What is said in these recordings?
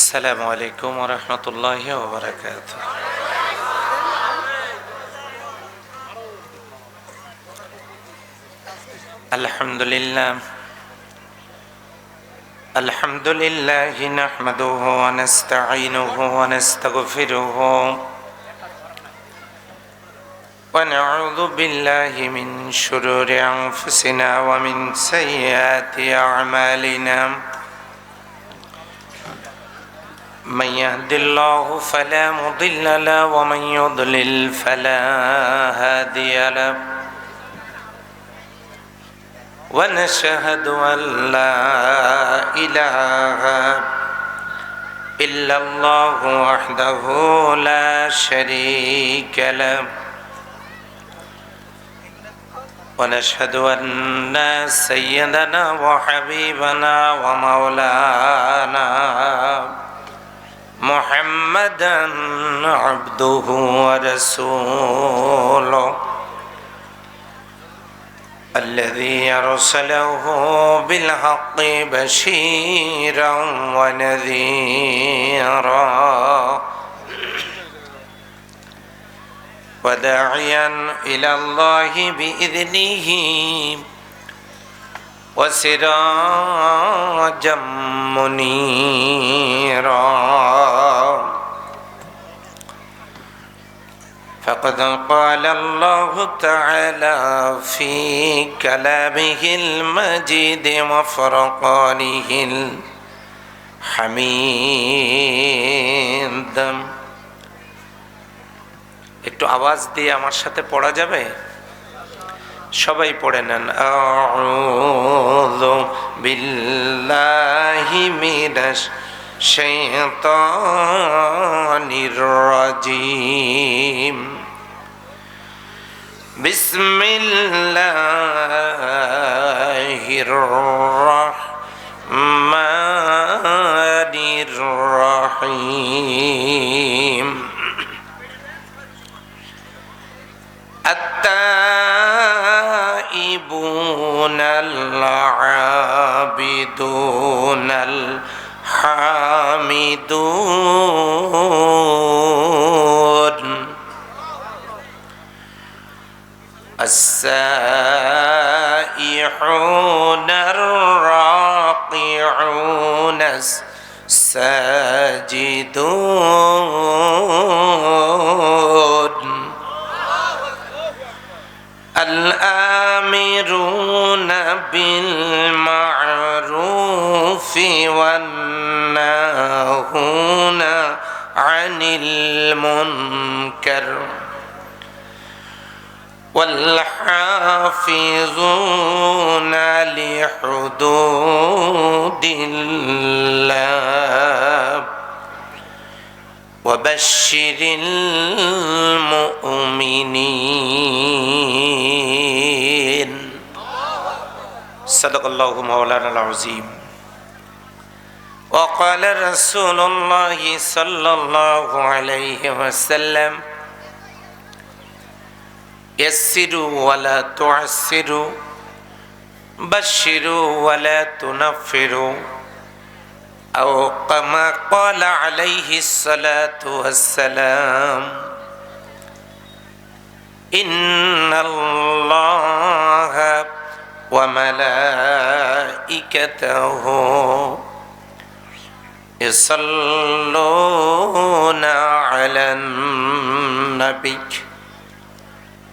আসসালামু আলাইকুম ওয়া রাহমাতুল্লাহি ওয়া বারাকাতুহু। আলহামদুলিল্লাহি নাহমাদুহু ওয়া নাস্তাঈনুহু ওয়া নাস্তাগফিরুহু ওয়া নাউযু বিল্লাহি মিন শুরুরি আনফুসিনা ওয়া মিন সাইয়্যাতি আ'মালিনা। من يهد الله فلا مضل له ومن يضلل فلا هادي له ونشهد أن لا إله إلا الله وحده لا شريك له ونشهد أن سيدنا وحبيبنا ومولانا محمدًا عبده ورسوله الذي أرسله بالحق بشيرًا ونذيرًا وداعيًا إلى الله بإذنه وسراجًا منيرًا فقد قال الله تعالى في كلامه المجيد وفرقانه الحميد। একটু আওয়াজ দিয়ে আমার সাথে পড়া যাবে? সবাই পড়ে নেন। আউযু বিল্লাহি মিনাশ শাইতানির রাজীম। বিসমিল্লাহির রাহমানির রাহিম। التائبون العابدون الحامدون السائحون الراكعون الساجدون الآمرون بالمعروف والناهون عن المنكر والحافظون لحدود الله وبشر المؤمنين صدق الله مولانا العظيم وقال رسول الله صلى الله عليه وسلم يسروا ولا تعسروا بشروا ولا تنفروا أو كما قال عليه الصلاة والسلام إن الله وملائكته يصلون على النبي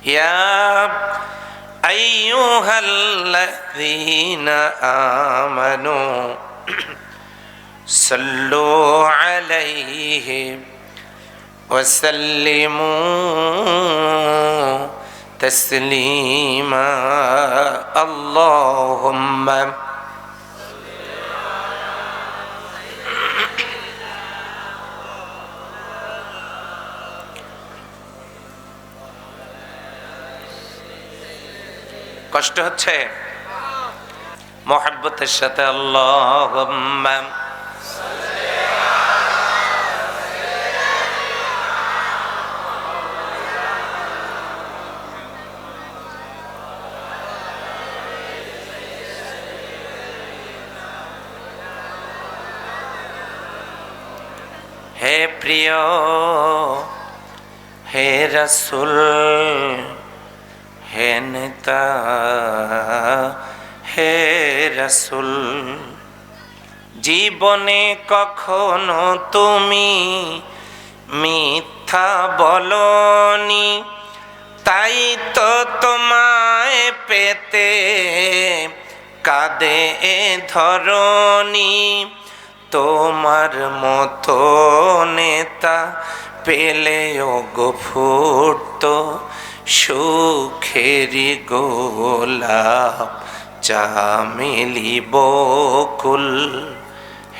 يا أيها الذين آمنوا صلوا عليه وسلموا تسليما اللهم কষ্ট হচ্ছে মোহাব্বতের সাথে আল্লাহুম্মা প্রিয় হে রাসূল হে নেতা হে রাসূল, জীবনে কখনো তুমি মিথ্যা বলনি, তাই তো তোমায় পেতে কাঁদে এ ধরণী। তোমার মতো নেতা পেলেও গো ফুটতো সুখেরি গোলাপ চামেলি বকুল।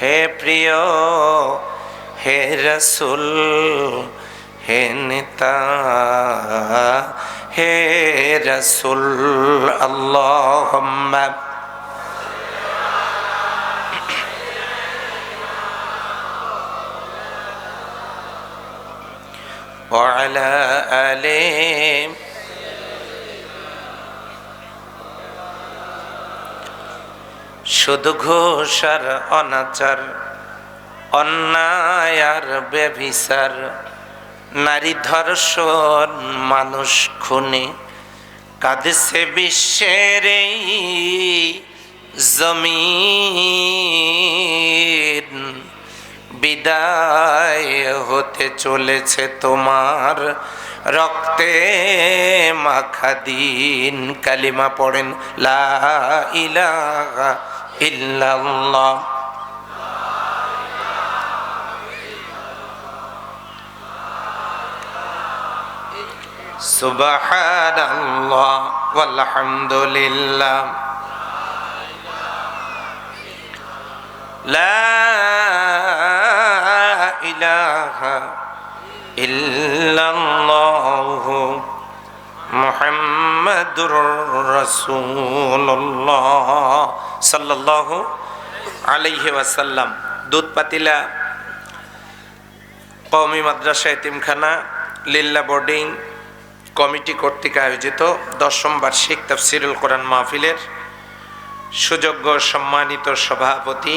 হে প্রিয় হে রাসূল হে নেতা হে রাসূল। আল্লাহুম্মা ওয়া আলা আলি। শুধু ঘুষ আর অনাচার, অন্যায় আর ব্যভিচার, নারী ধর্ষণ, মানুষ খুনে কাঁদছে বিশ্বের এই জমিন। বিদায় হতে চলেছে তোমার রক্তে মাখা দিন। কালিমা পড়েন লা ইলাহা ইল্লাল্লাহ। সুবহানাল্লাহ ওয়ালহামদুলিল্লাহ লা ইলাহা ইল্লাল্লাহু মুহাম্মাদুর রাসূলুল্লাহ সাল্লাল্লাহু আলাইহি ওয়াসাল্লাম। দুধ পাতিলা কওমি মাদ্রাসা এতিমখানা লিল্লা বোর্ডিং কমিটি কর্তৃক আয়োজিত 10ম বার্ষিক তাফসীরুল কোরআন মাহফিলের সুযোগ্য সম্মানিত সভাপতি,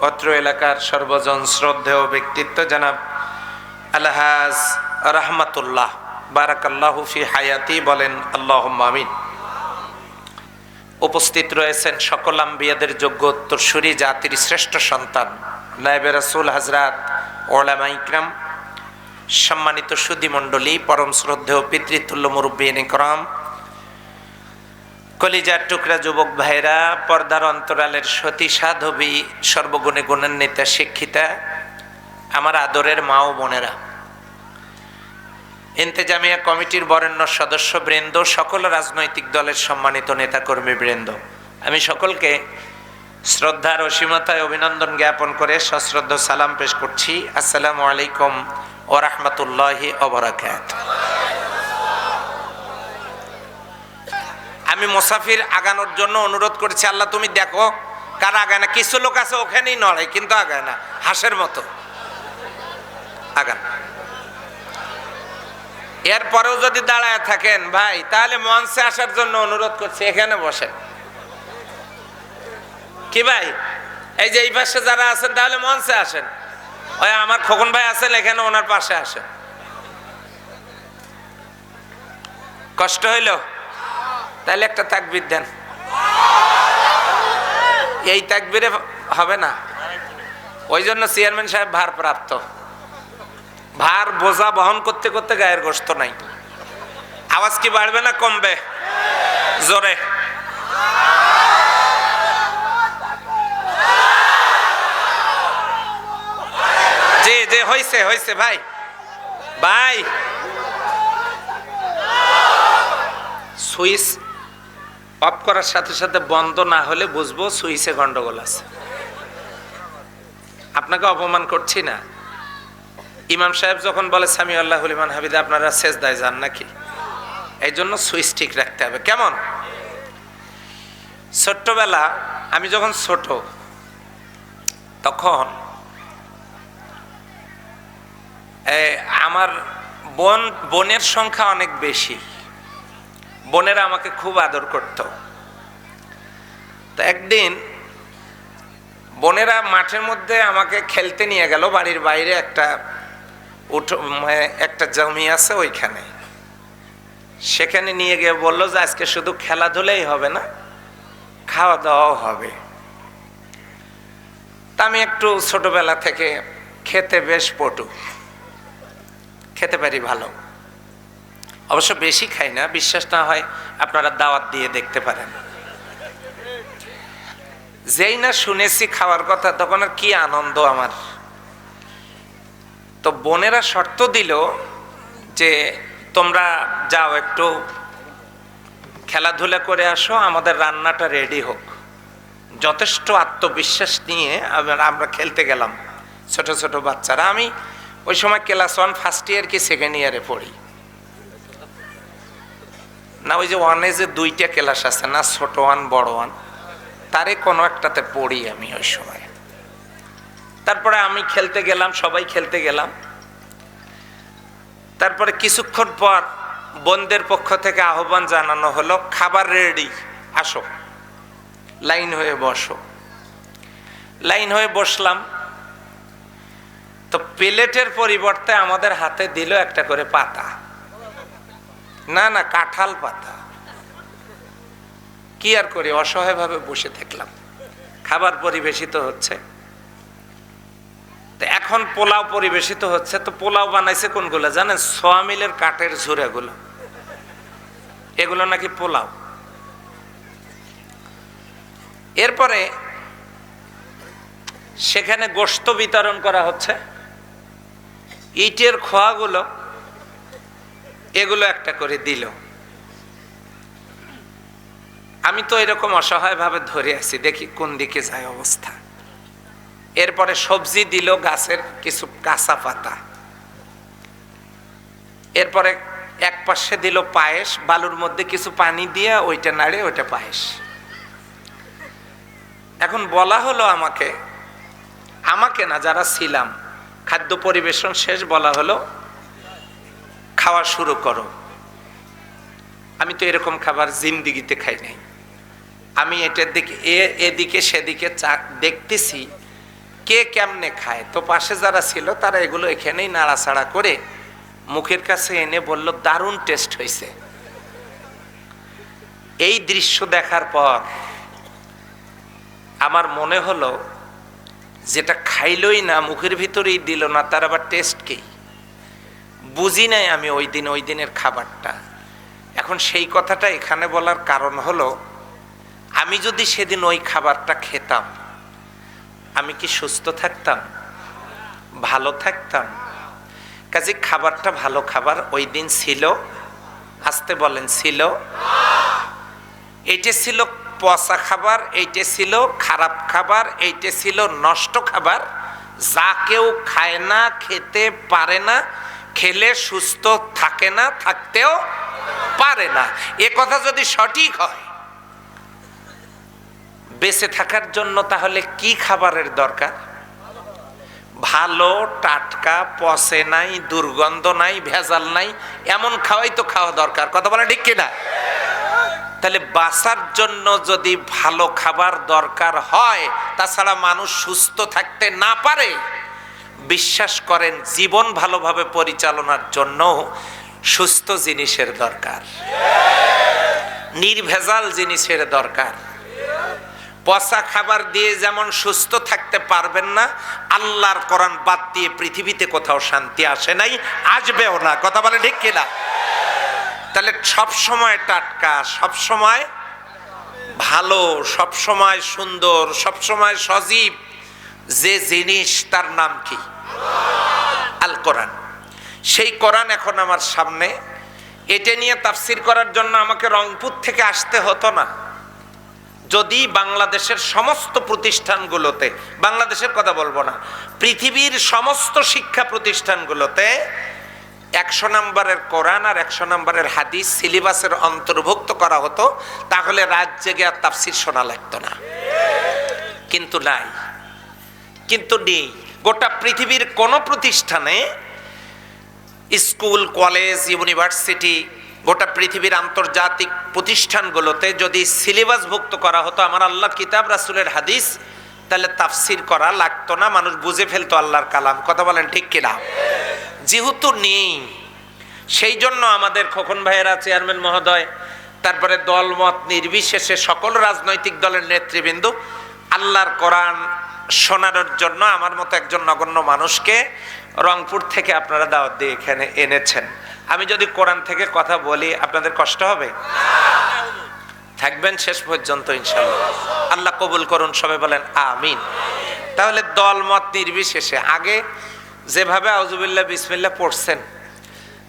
অত্র এলাকার সর্বজন শ্রদ্ধেয় ব্যক্তিত্ব জনাব আলহাজ রাহমাতুল্লাহ বারাকাল্লাহু ফি হায়াতি, বলেন আল্লাহুম্মা আমিন। উপস্থিত রয়েছেন সকল আম্বিয়াদের যোগ্য উত্তরসূরি, জাতির শ্রেষ্ঠ সন্তান নায়েবে রাসূল হযরত উলামা ইকরাম, সম্মানিত সুধী মণ্ডলী, পরম শ্রদ্ধেয় পিতৃতুল্য মুরব্বিয়ানে کرام, কলিজার টুকরা যুবক ভাইরা, পর্দার অন্তরালের সতী সাধবী, সর্বগুণে গুণান্বিতা শিক্ষিতা, আমার আদরের মা ও বোনেরা, ইন্তেজামিয়া কমিটির বরেণ্য সদস্য বৃন্দ, সকল রাজনৈতিক দলের সম্মানিত নেতাকর্মী বৃন্দ, আমি সকলকে শ্রদ্ধার অসীমতায় অভিনন্দন জ্ঞাপন করে সশ্রদ্ধ সালাম পেশ করছি। আসসালামু আলাইকুম ওয়া রাহমাতুল্লাহি ওয়া বারাকাতুহু। আমি মুসাফির আগানোর জন্য অনুরোধ করেছি, আল্লাহ তুমি দেখো কারা আগায় না। কিছু লোক আছে ওখানেই নড়ে কিন্তু আগায় না, হাঁসের মতো আগান। এরপরেও যদি দাঁড়ায় থাকেন ভাই, তাহলে মঞ্চে আসার জন্য অনুরোধ করছি, এখানে বসেন। কি ভাই, এই যে এই পাশে যারা আছেন তাহলে মঞ্চে আসেন। ওই আমার খোকন ভাই আছেন এখানে, ওনার পাশে আসেন। কষ্ট হইল? তাহলে একটা তাকবীর দেন। এই তাকবীরে হবে না, ওই জন্য চেয়ারম্যান সাহেব ভারপ্রাপ্ত, ভার বোঝা বহন করতে করতে গায়ের গোশত নাই। আওয়াজ কি বাড়বে না কমবে? জোরে। জি জি, হয়েছে হয়েছে ভাই ভাই। সুইচ অফ করার সাথে সাথে বন্ধ না হলে বুঝবো সুইচে গন্ডগোল আছে। আপনাকে অপমান করছি না। ইমাম সাহেব যখন বলে সামি আল্লাহু লিমান হামিদা, আপনারা সেজদায় যান নাকি? এই জন্য সুইচ ঠিক রাখতে হবে। কেমন? ছোট্টবেলা আমি যখন ছোট, তখন আমার বোনের সংখ্যা অনেক বেশি। বোনেরা আমাকে খুব আদর করত। তো একদিন বোনেরা মাঠের মধ্যে আমাকে খেলতে নিয়ে গেল। বাড়ির বাইরে একটা একটা জমি আছে ওইখানে, সেখানে নিয়ে গিয়ে বললো যে আজকে শুধু খেলাধুলাই হবে না, খাওয়া দাওয়াও হবে। তা আমি একটু ছোটবেলা থেকে খেতে বেশ পটু, খেতে পারি ভালো, অবশ্য বেশি খাই না, বিশ্বাস না হয় আপনারা দাওয়াত দিয়ে দেখতে পারেন। যেই না শুনেছি খাওয়ার কথা তখন আর কি আনন্দ আমার। তো বোনেরা শর্ত দিল যে তোমরা যাও একটু খেলাধুলা করে আসো, আমাদের রান্নাটা রেডি হোক। যথেষ্ট আত্মবিশ্বাস নিয়ে আমরা খেলতে গেলাম, ছোট ছোট বাচ্চারা। আমি ওই সময় ক্লাস 1 ফার্স্ট ইয়ার কি সেকেন্ড ইয়ারে পড়ি না, ওই যে ওয়ানে যে 2টা ক্লাস আছে না, ছোট 1 বড় 1, তারে কোনো একটাতে পড়ি আমি ওই সময়। তারপরে আমি খেলতে গেলাম, সবাই খেলতে গেলাম। তারপরে কিছুক্ষণ পর বোনদের পক্ষ থেকে আহ্বান জানানো হলো, খাবার রেডি, আসো, লাইন হয়ে বসো। লাইন হয়ে বসলাম। তো প্লেটের পরিবর্তে আমাদের হাতে দিল একটা করে পাতা, না না কাঁঠাল পাতা। কি আর করি, অসহায়ভাবে বসে থাকলাম। খাবার পরিবেশিত হচ্ছে, এখন পোলাও পরিবেশিত হচ্ছে। তো পোলাও বানাইছে কোনগুলো জানেন? সোয়ামিলের কাঠের ঝুড়াগুলো, এগুলো নাকি পোলাও। এরপরে সেখানে গোশত বিতরণ করা হচ্ছে, ইটের খোয়াগুলো, এগুলো একটা করে দিল। আমি তো এরকম অসহায় ভাবে ধরে আছি, দেখি কোন দিকে যায় অবস্থা। এরপরে সবজি দিল, গাছের কিছু কাঁচা পাতা। এরপরে এক পাশে দিল পায়েস, বালুর মধ্যে কিছু পানি দিয়ে ওইটা নাড়ে, ওইটা পায়েস। এখন বলা হলো আমাকে না, যারা ছিলাম, খাদ্য পরিবেশন শেষ, বলা হলো খাওয়া শুরু করো। আমি তো এরকম খাবার জিন্দিগিতে খাই নাই। আমি এটার দিকে এদিকে সেদিকে দেখতেছি কে কেমনে খায়। তো পাশে যারা ছিল তারা এগুলো এখানেই নাড়াচাড়া করে মুখের কাছে এনে বলল, দারুণ টেস্ট হয়েছে। এই দৃশ্য দেখার পর আমার মনে হলো, যেটা খাইলই না, মুখের ভিতরেই দিল না, তার আবার টেস্ট কি বুঝি নাই আমি ওই দিনের খাবারটা। এখন সেই কথাটা এখানে বলার কারণ হলো, আমি যদি সেদিন ওই খাবারটা খেতাম, আমি কি সুস্থ থাকতাম, ভালো থাকতাম? কাজে খাবারটা ভালো খাবার ওই দিন ছিল। আসতে বলেন, ছিল। এইটা ছিল পচা খাবার, এইটা ছিল খারাপ খাবার, এইটা ছিল নষ্ট খাবার, যা কেউ খায় না, খেতে পারে না, খেলে সুস্থ থাকে না, থাকতেও পারে না। এ কথা যদি সঠিক হয়, বেঁচে থাকার জন্য তাহলে কি খাবারের দরকার? ভালো, টাটকা, পচে নাই, দুর্গন্ধ নাই, ভেজাল নাই, এমন খাওয়াই তো খাওয়া দরকার। কথা বলে ঠিক কিনা? তাহলে বাঁচার জন্য যদি ভালো খাবার দরকার হয়, তাছাড়া মানুষ সুস্থ থাকতে না পারে, বিশ্বাস করেন জীবন ভালোভাবে পরিচালনার জন্য সুস্থ জিনিসের দরকার, নির্ভেজাল জিনিসের দরকার। পচা খাবার দিয়ে যেমন সুস্থ থাকতে পারবেন না, আল্লাহর কোরআন বাদ দিয়ে পৃথিবীতে কোথাও শান্তি আসে নাই, আসবেও না। কথা বলে ঠিক কিনা? তাহলে সব সময় টাটকা, সব সময় ভালো, সব সময় সুন্দর, সব সময় সজীব যে জিনিস, তার নাম কি? আল কোরআন। সেই কোরআন এখন আমার সামনে। এটা নিয়ে তাফসীর করার জন্য আমাকে রংপুর থেকে আসতে হতো না। যদি বাংলাদেশের সমস্ত প্রতিষ্ঠানগুলোতে, বাংলাদেশের কথা বলবো না, পৃথিবীর সমস্ত শিক্ষা প্রতিষ্ঠানগুলোতে 100 নম্বরের কোরআন আর 100 নম্বরের হাদিস সিলেবাসের অন্তর্ভুক্ত করা হতো, তাহলে রাত জেগে আর তাফসীর শোনা লাগতো না। কিন্তু নাই, কিন্তু নেই। গোটা পৃথিবীর কোন প্রতিষ্ঠানে, স্কুল, কলেজ, ইউনিভার্সিটি, গোটা পৃথিবীর আন্তর্জাতিক প্রতিষ্ঠানগুলোতে যদি সিলেবাসভুক্ত করা হতো আমার আল্লাহর কিতাব, রাসূলের হাদিস, তাহলে তাফসীর করা লাগতো না, মানুষ বুঝে ফেলতো আল্লাহর কালাম। কথা বলেন ঠিক কিনা? যেহেতু নেই, সেই জন্য আমাদের খোকন ভাইয়েরা, চেয়ারম্যান মহোদয়, তারপরে দলমত নির্বিশেষে সকল রাজনৈতিক দলের নেতৃবৃন্দ আল্লাহর কোরআন শোনানোর জন্য আমার মতো একজন নগণ্য মানুষকে রংপুর থেকে আপনারা দাওয়াত দিয়ে এখানে এনেছেন। আমি যদি কোরআন থেকে কথা বলি আপনাদের কষ্ট হবে? থাকবেন শেষ পর্যন্ত ইনশাআল্লাহ। আল্লাহ কবুল করুন, সবাই বলেন আমিন। তাহলে দলমত নির্বিশেষে আগে যেভাবে আউযুবিল্লাহ বিসমিল্লাহ পড়ছেন,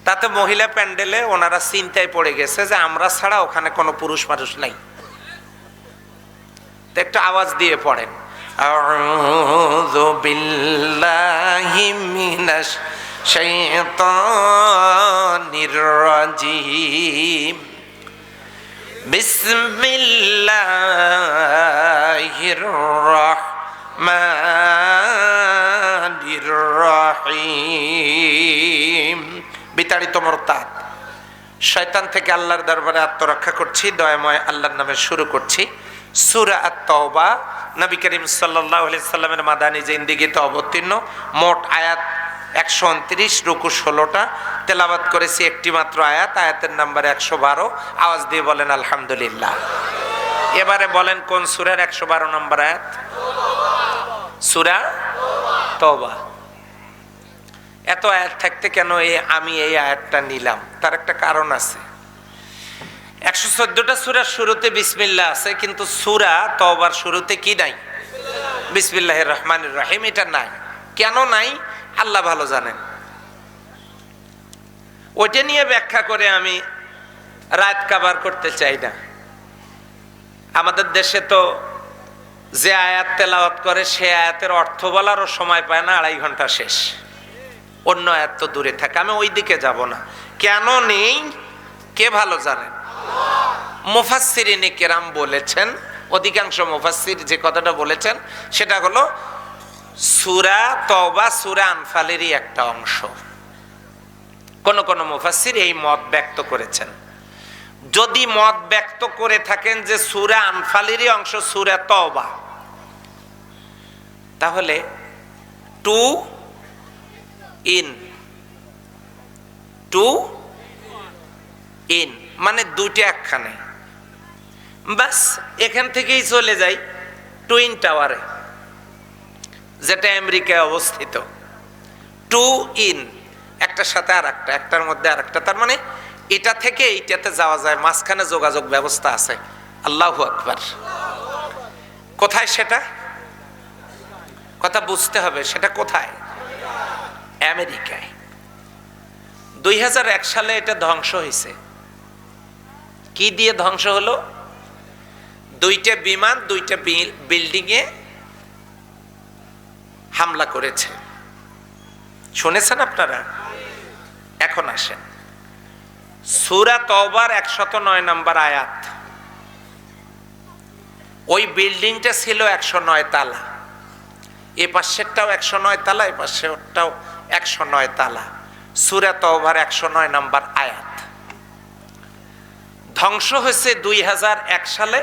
তাতে মহিলা প্যান্ডেলে ওনারা চিন্তায় পড়ে গেছে যে আমরা ছাড়া ওখানে কোনো পুরুষ মানুষ নাই। তো একটু আওয়াজ দিয়ে পড়েন, আউযু বিল্লাহি মিনাশ শাইতানির রাজিম, বিসমিল্লাহির রাহমানির রাহিম। বিতাড়িত মুরতাদ, শয়তান থেকে আল্লাহর দরবারে আত্মরক্ষা করছি, দয়াময় আল্লাহর নামে শুরু করছি। সূরা আত-তাওবা নবী করিম সাল্লাল্লাহু আলাইহি সাল্লামের মাদানী জিন্দেগিতে অবতীর্ণ। মোট আয়াত 129, রুকু 16টা, তেলাওয়াত করেছি একটি মাত্র আয়াত, আয়াতের নাম্বার 112। আওয়াজ দিয়ে বলেন আলহামদুলিল্লাহ। এবারে বলেন কোন সূরার 112 নম্বর আয়াত? সূরা তাওবা। এত আয়াত থাকতে কেন আমি এই আয়াতটা নিলাম? তার একটা কারণ আছে। 114টা সূরার শুরুতে বিসমিল্লাহ আছে, কিন্তু সূরা তাওবার শুরুতে কি নাই? বিসমিল্লাহির রহমানির রহিম, এটা নাই। কেন নাই আল্লাহ ভালো জানেন। ওইটা নিয়ে ব্যাখ্যা করে আমি রাত কাবার করতে চাই না। আমাদের দেশে তো যে আয়াত তেলাওয়াত করে সে আয়াতের অর্থ বলারও সময় পায় না, 2.5 ঘন্টা শেষ। অন্য আয়াত তো দূরে থাকে, আমি ওই দিকে যাব না। কেন নেই কে ভালো জানেন। মুফাসসিরিনে কেরাম বলেছেন, অধিকাংশ মুফাসসির যে কথাটা বলেছেন সেটা হলো সূরা তাওবা সূরা আনফালেরই একটা অংশ। কোন কোন মুফাসসির এই মত ব্যক্ত করেছেন। যদি মত ব্যক্ত করে থাকেন যে সূরা আনফালেরই অংশ সূরা তাওবা, তাহলে টু ইন মানে দুইটা একখানে, বাস এখান থেকেই চলে যাই টুইন টাওয়ারে, যেটা আমেরিকায় অবস্থিত। টু ইন, একটার সাথে আর একটা, একটার মধ্যে আর একটা, তার মানে এটা থেকে এইটাতে যাওয়া যায়, মাঝখানে যোগাযোগ ব্যবস্থা আছে। আল্লাহু আকবার। কোথায় সেটা? কথা বুঝতে হবে, সেটা কোথায়? আমেরিকায়। 2001 সালে এটা ধ্বংস হয়েছে। কি দিয়ে ধ্বংস হলো? দুইটা বিমান দুইটা বিল্ডিং এ হামলা করেছে। শুনেছেন আপনারা? এখন আসেন সূরা তাওবার 109 নম্বর আয়াত। ওই বিল্ডিংটা ছিল 109 তালা, এ পাশেরটাও 109 তালা, এ পাশেরটাও 109 তালা। সূরা তাওবার 109 নম্বর আয়াত। ধ্বংস হয়েছে 2001 সালে।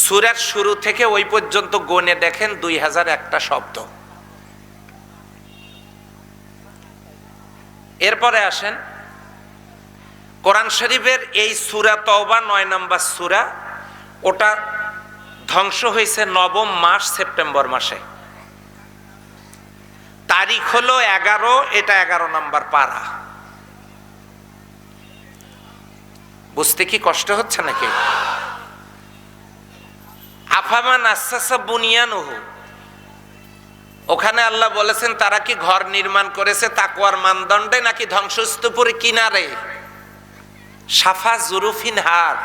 সূরার শুরু থেকে ওই পর্যন্ত গণে দেখেন 2001টা শব্দ। এরপরে আসেন কোরআন শরীফের এই সূরা তাওবা 9 নম্বর সূরা, ওটা ধ্বংস হয়েছে 9ম মাস সেপ্টেম্বর মাসে। তারিখ হলো 11, এটা 11 নম্বর পারা। বুঝতে কি কষ্ট হচ্ছে নাকি? আফামান আসাসা বুনিয়ানুহু, ওখানে আল্লাহ বলেছেন তারা কি ঘর নির্মাণ করেছে তাকওয়ার মানদণ্ডে নাকি ধ্বংসস্তূপের কিনারে? সাফা জুরুফিন হার।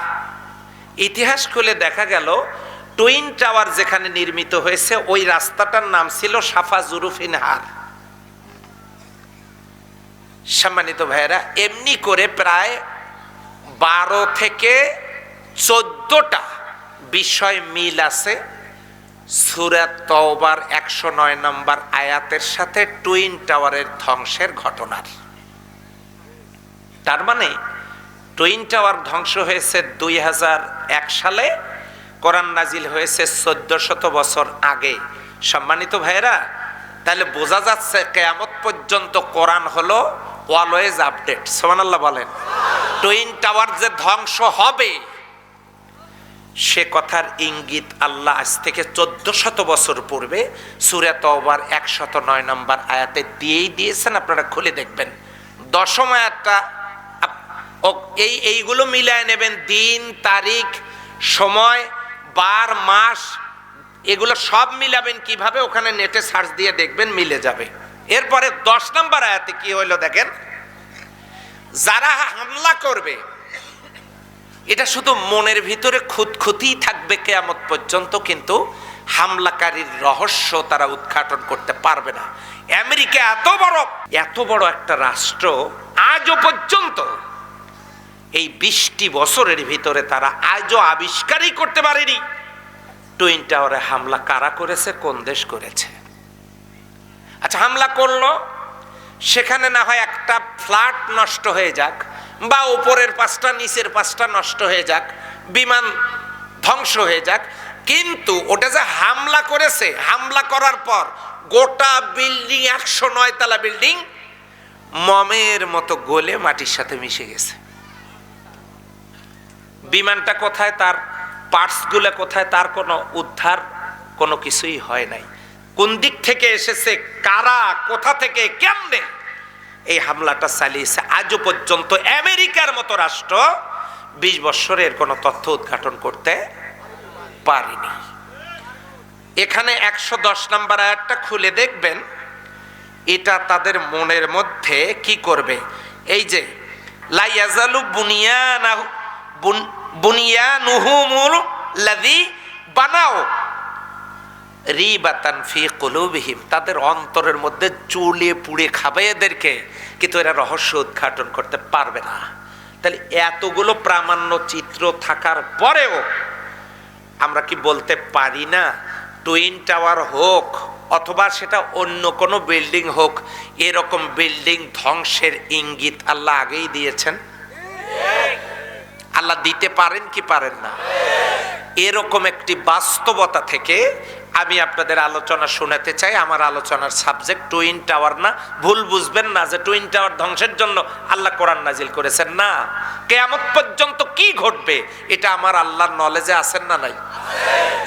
ইতিহাস খুলে দেখা গেল টুইন টাওয়ার যেখানে নির্মিত হয়েছে ওই রাস্তাটার নাম ছিল সাফা জুরুফিন হার। সম্মানিত ভাইয়েরা, এমনি করে প্রায় 12 থেকে 14টা বিষয় মিল আছে সূরা তাওবার 109 নম্বর আয়াতের সাথে টুইন টাওয়ারের ধ্বংসের ঘটনার। তার মানে টুইন টাওয়ার ধ্বংস হয়েছে 2001 সালে, কোরআন নাজিল হয়েছে 1400 বছর আগে। সম্মানিত ভাইয়েরা, তাহলে বোঝা যাচ্ছে কিয়ামত পর্যন্ত কোরআন হলো অলওয়েজ আপডেট। সুবহানাল্লাহ বলেন। টুইন টাওয়ার যে ধ্বংস হবে সে কথার ইঙ্গিত আল্লাহ আজ থেকে 1400 বছর পূর্বে সূরা তাওবার 109 নম্বর আয়াতে দিয়েই দিয়েছেন। আপনারা খুলে দেখবেন 10ম আয়াতটা। এইগুলো মিলায় নেবেন, দিন, তারিখ, সময়, বার, মাস, এগুলো সব মিলাবেন কিভাবে, ওখানে নেটে সার্চ দিয়ে দেখবেন মিলে যাবে। এরপরে 10 নম্বর আয়াতে কি হইলো দেখেন, যারা হামলা করবে এটা শুধু মনের ভিতরে খুঁতখুঁতি থাকবে কিয়ামত পর্যন্ত, কিন্তু হামলাকারীর রহস্য তারা উদ্ঘাটন করতে পারবে না। আমেরিকা এত বড় একটা রাষ্ট্র আজও পর্যন্ত এই 20টি বছরের ভিতরে তারা আজও আবিষ্কারই করতে পারেনি টুইন টাওয়ারে হামলা কারা করেছে, কোন দেশ করেছে। আচ্ছা, হামলা করলো, সেখানে না হয় একটা ফ্ল্যাট নষ্ট হয়ে যাক, বা উপরের 5টা নিচের 5টা নষ্ট হয়ে যাক, বিমান ধ্বংস হয়ে যাক, কিন্তু ওটা যে হামলা করেছে, হামলা করার পর গোটা বিল্ডিং 109 তলা বিল্ডিং মমের মতো গলে মাটির সাথে মিশে গেছে। বিমানটা কোথায়, তার পার্টস গুলো কোথায়, তার কোনো উদ্ধার কোনো কিছুই হয় নাই। কোন দিক থেকে এসেছে, কারা, কোথা থেকে, কেমনে এই হামলাটা চালিয়েছে, আজও পর্যন্ত আমেরিকার মতো রাষ্ট্র 20 বছরের কোনো তথ্য উদ্ঘাটন করতে পারেনি। এখানে 110 নম্বর আয়াতটা খুলে দেখবেন, এটা তাদের মনের মধ্যে কি করবে। এই যে লা ইয়াজালু বুনিয়ানুহুমুল লাযী বানাও রিবাতান ফি কুলুবিহিম, তাদের অন্তরের মধ্যে চুলে পুড়ে খাবে এদেরকে, কিন্তু এরা রহস্য উদ্ঘাটন করতে পারবে না। তাহলে এতগুলো প্রামাণ্য চিত্র থাকার পরেও আমরা কি বলতে পারি না টুইন টাওয়ার হোক অথবা সেটা অন্য কোনো বিল্ডিং হোক, এরকম বিল্ডিং ধ্বংসের ইঙ্গিত আল্লাহ আগেই দিয়েছেন? আল্লাহ দিতে পারেন কি পারেন না? এরকম একটি বাস্তবতা থেকে আমি আপনাদের আলোচনা শোনাতে চাই। আমার আলোচনার সাবজেক্ট টুইন টাওয়ার না। ভুল বুঝবেন না যে টুইন টাওয়ার ধ্বংসের জন্য আল্লাহ কোরআন নাজিল করেছেন, না। কিয়ামত পর্যন্ত কি ঘটবে এটা আমার আল্লাহর নলেজে আছেন না নাই?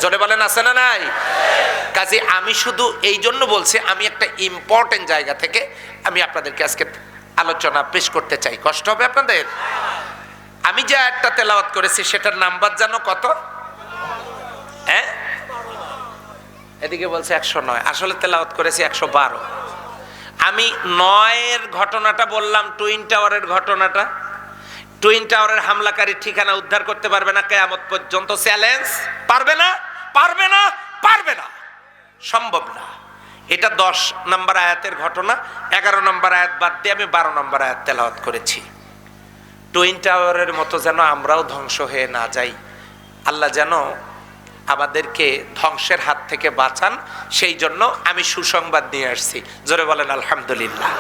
জোরে বলেন আছে না নাই? কাজে আমি শুধু এই জন্য বলছি, আমি একটা ইম্পর্টেন্ট জায়গা থেকে আমি আপনাদেরকে আজকে আলোচনা পেশ করতে চাই। কষ্ট হবে আপনাদের? আমি যে একটা তেলাওয়াত করেছি সেটার নাম্বার জানো কত? হ্যাঁ, এদিকে বলছে 109, আসলে তেলাওয়াত করেছি 112। আমি 9-এর ঘটনাটা বললাম, টুইন টাওয়ারের ঘটনাটা। টুইন টাওয়ারের হামলাকারীর ঠিকানা উদ্ধার করতে পারবে না কিয়ামত পর্যন্ত। চ্যালেঞ্জ, পারবে না, পারবে না, পারবে না, সম্ভব না। এটা 10 নম্বর আয়াতের ঘটনা। 11 নম্বর আয়াত বাদ দিয়ে আমি 12 নম্বর আয়াত তেলাওয়াত করেছি। টুইন টাওয়ারের মতো যেন আমরাও ধ্বংস হয়ে না যাই, আল্লাহ যেন আমাদেরকে ধ্বংসের হাত থেকে বাঁচান, সেই জন্য আমি সুসংবাদ নিয়ে আসছি। জোরে বলেন আলহামদুলিল্লাহ।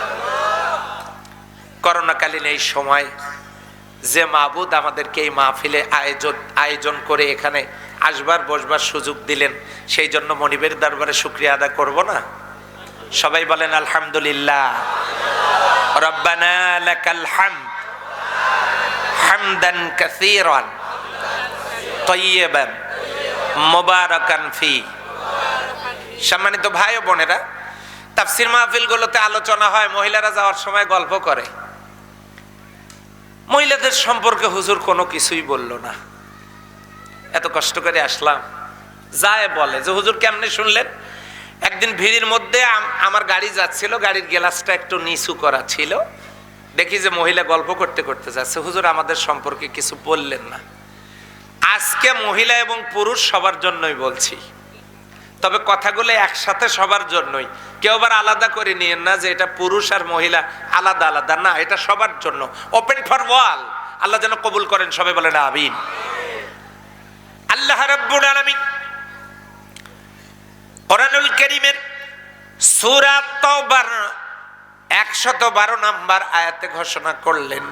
করোনাকালীন এই সময় যে মাবুদ আমাদেরকে এই মাহফিলে আয়োজন করে এখানে আসবার বসবার সুযোগ দিলেন, সেই জন্য মনিবের দরবারে শুকরিয়া আদায় করব না? সবাই বলেন আলহামদুলিল্লাহ। রব্বানা লাকাল হামদ হামদান কাসীরান তাইয়্যিবান মুবারাকান ফি। সম্মানিত ভাই ও বোনেরা, তাফসীর মাহফিলগুলোতে আলোচনা হয়, মহিলারা যাওয়ার সময় গল্প করে। মহিলাদের সম্পর্কে হুজুর কোনো কিছুই বলল না। এত কষ্ট করে আসলাম, যায় বলে যে হুজুর কেমনে শুনলেন? একদিন ভিড়ের মধ্যে আমার গাড়ি যাচ্ছিল, গাড়ির গ্লাসটা একটু নিচু করা ছিল, দেখি যে মহিলা গল্প করতে করতে যাচ্ছে। হুজুর আমাদের সম্পর্কে কিছু বললেন না। আজকে মহিলা এবং পুরুষ সবার জন্যই বলছি, তবে কথাগুলো একসাথে সবার জন্যই। কেউ আবার আলাদা করে নিয়েন না যে এটা পুরুষ আর মহিলা আলাদা আলাদা, না, এটা সবার জন্য, ওপেন ফর ওয়াল। আল্লাহ যেন কবুল করেন, সবাই বলেন আমিন। আল্লাহ রাব্বুল আলামিন কোরআনুল কারীমের সূরা তাওবার 112 নম্বর আয়াতে ঘোষণা করলেন,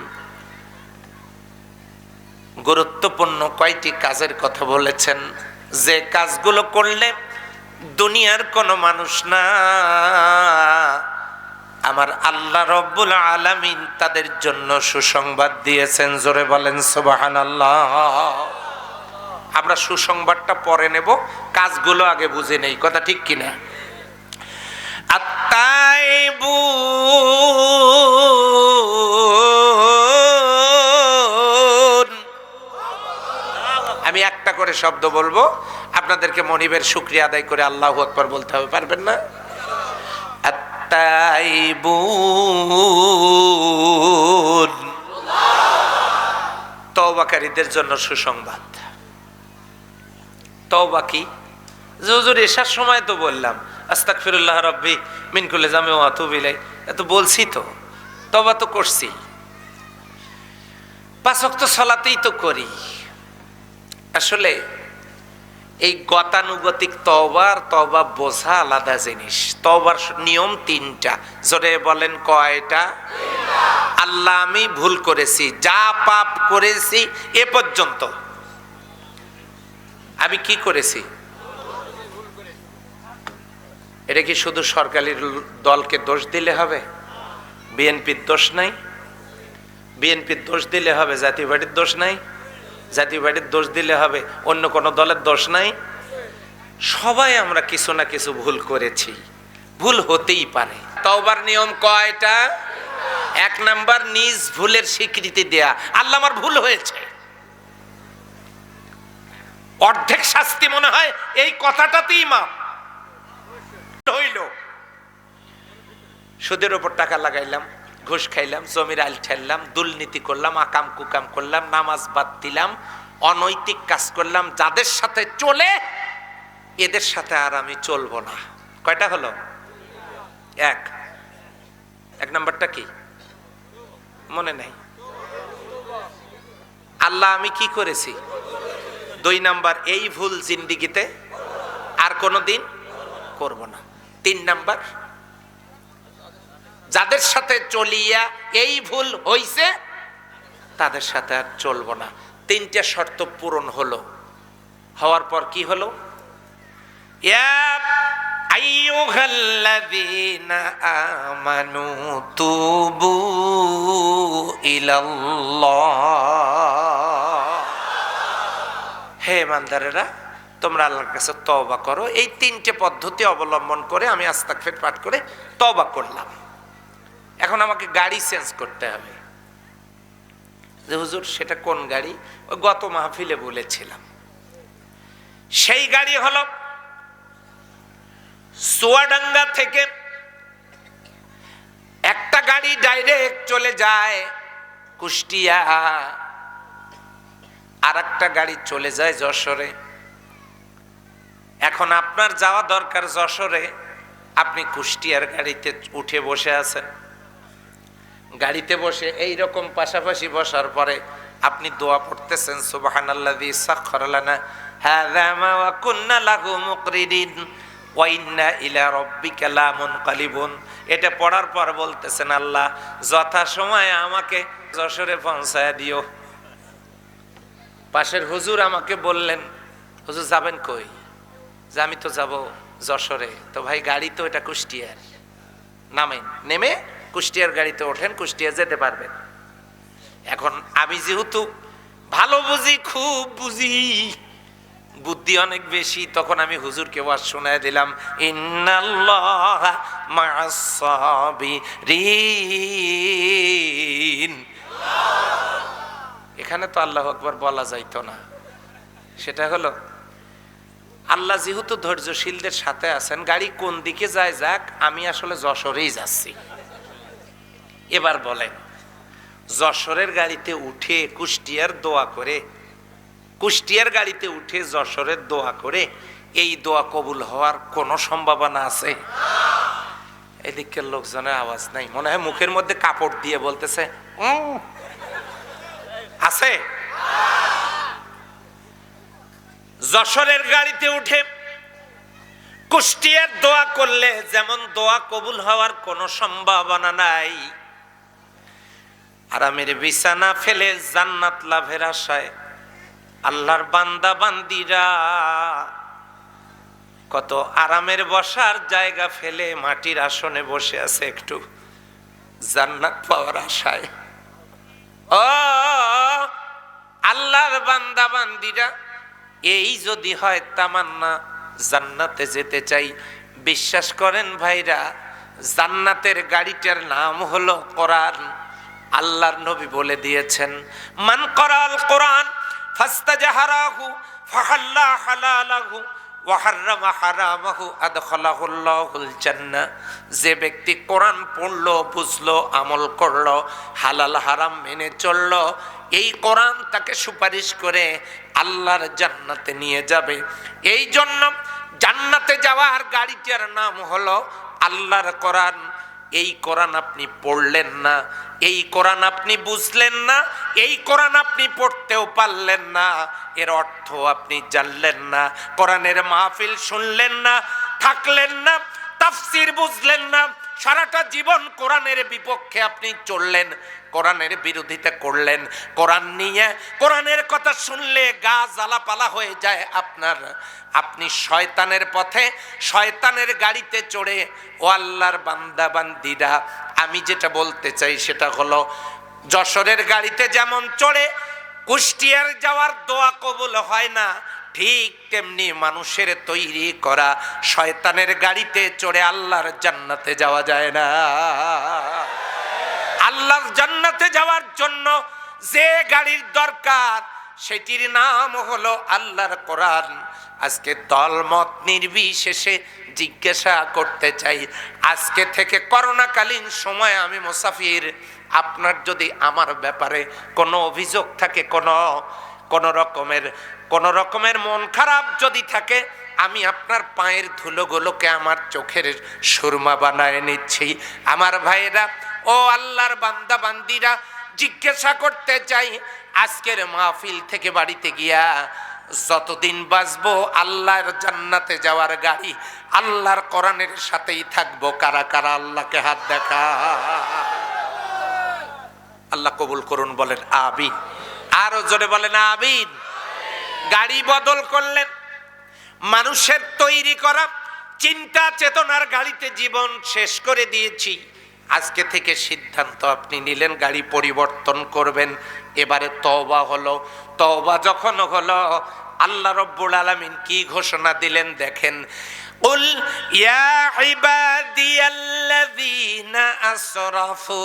গুরুত্বপূর্ণ কয়টি কাজের কথা বলেছেন, যে কাজগুলো করলে দুনিয়ার কোনো মানুষ না, আমার আল্লাহ রব্বুল আলামিন তাদের জন্য সুসংবাদ দিয়েছেন। জোরে বলেন সুবহানাল্লাহ। আমরা সুসংবাদটা পরে নেব, কাজগুলো আগে বুঝে নেই। কথা ঠিক কিনা? আত্তাইবুন, আমি একটা করে শব্দ বলবো, আপনাদেরকে মনিবের শুকরিয়া আদায় করে আল্লাহু আকবার বলতে হবে, পারবেন না? আত্তাইবুন, তওবাকারীদের জন্য সুসংবাদ। তওবা কি? হুজুর এসার সময় তো বললাম আস্তাগফিরুল্লাহ রাব্বি মিন কুল্লি যামবি ওয়া আতুবু ইলাইহি, এত বলছি তো, তওবা তো করছি, 5 ওয়াক্ত সালাতেই তো করি। আসলে এই গতানুগতিক তওবার তওবা বোঝা আলাদা জিনিস। তওবার নিয়ম 3টা। জোরে বলেন কয়টা? আল্লাহ আমি ভুল করেছি, যা পাপ করেছি এ পর্যন্ত আমি কি করেছি? এটা কি শুধু সরকারি দলকে দোষ দিলে হবে? বিএনপির দোষ নাই? বিএনপির দোষ দিলে হবে? জাতীয় পার্টির দোষ নাই? জাতীয় পার্টির দোষ দিলে হবে? অন্য কোনো দলের দোষ নাই? সবাই আমরা কিছু না কিছু ভুল করেছি, ভুল হতেই পারে। তওবার নিয়ম কয়টা? 1 নাম্বার, নিজ ভুলের স্বীকৃতি দেয়া। আল্লাহ আমার ভুল হয়েছে। অর্ধেক শাস্তি মনে হয় এই কথাটাতেই মাপ হইল। সুদের উপর টাকা লাগাইলাম, ঘুষ খাইলাম, জমির আইল ঠেললাম, দুর্নীতি করলাম, আকাম কুকাম করলাম, নামাজ বাদ দিলাম, অনৈতিক কাজ করলাম, যাদের সাথে চলে এদের সাথে আর আমি চলবো না। কয়টা হলো? 1 নাম্বারটা কি মনে নাই? আল্লাহ আমি কি করেছি? 2 নাম্বার, এই ভুল জিন্দেগিতে আর কোনোদিন করব না। 3 নাম্বার, যাদের সাথে চলিয়া এই ভুল হইছে তাদের সাথে আর চলবো না। 3টা শর্ত পূরণ হলো। হওয়ার পর কি হলো? ইয়া আইয়ুহাল্লাযীনা আমানু তুবু ইলাল্লাহ, হে ইমানদারেরা তোমরা আল্লাহর কাছে তওবা করো। এই 3টে পদ্ধতি অবলম্বন করে আমি আস্তাগফির পাঠ করে তওবা করলাম। এখন আমাকে গাড়ি চেঞ্জ করতে হবে। যে হুজুর সেটা কোন গাড়ি? ওই গত মাহফিলে বলেছিলাম, সেই গাড়ি হলো চুয়াডাঙ্গা থেকে একটা গাড়ি ডাইরেক্ট চলে যায় কুষ্টিয়া, আর একটা গাড়ি চলে যায় যশোরে। এখন আপনার যাওয়া দরকার যশোরে, আপনি কুষ্টিয়ার গাড়িতে উঠে বসে আছেন। গাড়িতে বসে এই রকম পাশাপাশি বসার পরে আপনি দোয়া পড়তেছেন, সুবহানাল্লাযী সাখখারা লানা হাযা মা ওয়া কুন্না লাহু মুকরিনিন ওয়া ইন্না ইলা রাব্বিকা লামুনকালিবুন। এটা পড়ার পর বলতেছেন, আল্লাহ যথাসময়ে আমাকে যশোরে পৌঁছায় দিও। পাশের হুজুর আমাকে বললেন, হুজুর যাবেন কই? যে আমি তো যাব যশোরে। তো ভাই গাড়ি তো এটা কুষ্টিয়ার, নামেন, নেমে কুষ্টিয়ার গাড়িতে ওঠেন, কুষ্টিয়া যেতে পারবেন। এখন আমি যেহেতু ভালো বুঝি, খুব বুঝি, বুদ্ধি অনেক বেশি, তখন আমি হুজুরকে ওয়াজ শোনায় দিলাম, ইন্নাল্লাহা মা'আস সাবিরিন। এখানে তো আল্লাহু আকবার বলা যাইতো না। সেটা হলো আল্লাহ যেহেতু ধৈর্যশীলদের সাথে আছেন, গাড়ি কোন দিকে যায় যাক, আমি আসলে যশোরেই যাচ্ছি। এবার বলেন, যশোরের গাড়িতে উঠে কুষ্টিয়ার দোয়া করে, কুষ্টিয়ার গাড়িতে উঠে যশোরের দোয়া করে, এই দোয়া কবুল হওয়ার কোনো সম্ভাবনা আছে? এদিকের লোকজনের আওয়াজ নাই, মনে হয় মুখের মধ্যে কাপড় দিয়ে বলতেছে আছে। যশোরের গাড়িতে উঠে কুষ্টিয়ার দোয়া করলে যেমন দোয়া কবুল হওয়ার কোনো সম্ভাবনা নাই, আরামের বিছানা ফেলে জান্নাত লাভের আশায় আল্লাহর বান্দা বান্দিরা কত আরামের বসার জায়গা ফেলে মাটির আসনে বসে আছে একটু জান্নাত পাওয়ার আশায়। ও আল্লাহর বান্দা বান্দিরা, এই যদি হয় তামান্না জান্নাতে যেতে চাই, বিশ্বাস করেন ভাইরা, জান্নাতের গাড়িটার নাম হলো কোরআন। আল্লাহর নবী বলে দিয়েছেন, মান করাল কোরআন ফাস্তাজহারাহু ফাহাল্লা হালালাহু ওয়া হাররামা হারামাহু আদখালাহুল্লাহুল জান্নাহ। যে ব্যক্তি কোরআন পড়লো, বুঝলো, আমল করলো, হালাল হারাম মেনে চললো, এই কোরআন তাকে সুপারিশ করে আল্লাহর জান্নাতে নিয়ে যাবে। এই জন্য জান্নাতে যাওয়ার গাড়িটার নাম হলো আল্লাহর কোরআন। এই কোরআন আপনি পড়লেন না, এই কোরআন আপনি বুঝলেন না, এই কোরআন আপনি পড়তেও পারলেন না, এর অর্থ আপনি জানলেন না, কোরআনের মাহফিল শুনলেন না, থাকলেন না, তাফসীর বুঝলেন না, সারাটা জীবন কোরআনের বিপক্ষে আপনি চললেন, কোরআনের বিরোধিতা করলেন। কোরআন নিয়ে কোরআনের কথা শুনলে গা জ্বালাপালা হয়ে যায় আপনার। আপনি শয়তানের পথে, শয়তানের গাড়িতে চড়ে, ও আল্লাহর বান্দা বান্দিরা, আমি যেটা বলতে চাই সেটা হলো, যশোরের গাড়িতে যেমন চড়ে কুষ্টিয়ার যাওয়ার দোয়া কবুল হয় না, ঠিক তেমনি মানুষের তৈরি করা শয়তানের গাড়িতে চড়ে আল্লাহর জান্নাতে যাওয়া যায় না। আল্লাহর জান্নাতে যাওয়ার জন্য যে গাড়ির দরকার সেটির নাম হলো আল্লাহর কোরআন। আজকে দলমত নির্বিশেষে জিজ্ঞাসা করতে চাই, আজকে থেকে করোনাকালীন সময় আমি মুসাফির, আপনার যদি আমার ব্যাপারে কোনো অভিযোগ থাকে, কোনো রকমের মন খারাপ যদি থাকে, আমি আপনার পায়ের ধুলোগুলোকে আমার চোখের সুরমা বানায় নিচ্ছি। আমার ভাইয়েরা, ও আল্লাহর বান্দা বান্দিরা, জিজ্ঞাসা করতে চাই, আজকের মাহফিল থেকে বাড়িতে গিয়া যতদিন বাঁচবো আল্লাহর জান্নাতে যাওয়ার গাড়ি আল্লাহর কোরআনের সাথেই থাকবো। কারা কারা আল্লাহকে হাত দেখা? আল্লাহ কবুল করুন, বলেন আমিন। আরো জোরে বলেন আমিন। গাড়ি বদল করলেন, মানুষের তৈরি করা চিন্তা চেতনার গাড়িতে জীবন শেষ করে দিয়েছি। আজকে থেকে সিদ্ধান্ত আপনি নিলেন গাড়ি পরিবর্তন করবেন। এবারে তওবা হলো। তওবা যখন হলো, আল্লাহ রব্বুল আলামিন কি ঘোষণা দিলেন দেখেন, কুল ইয়া ইবাদিয়াল্লাযীনা আসরাফু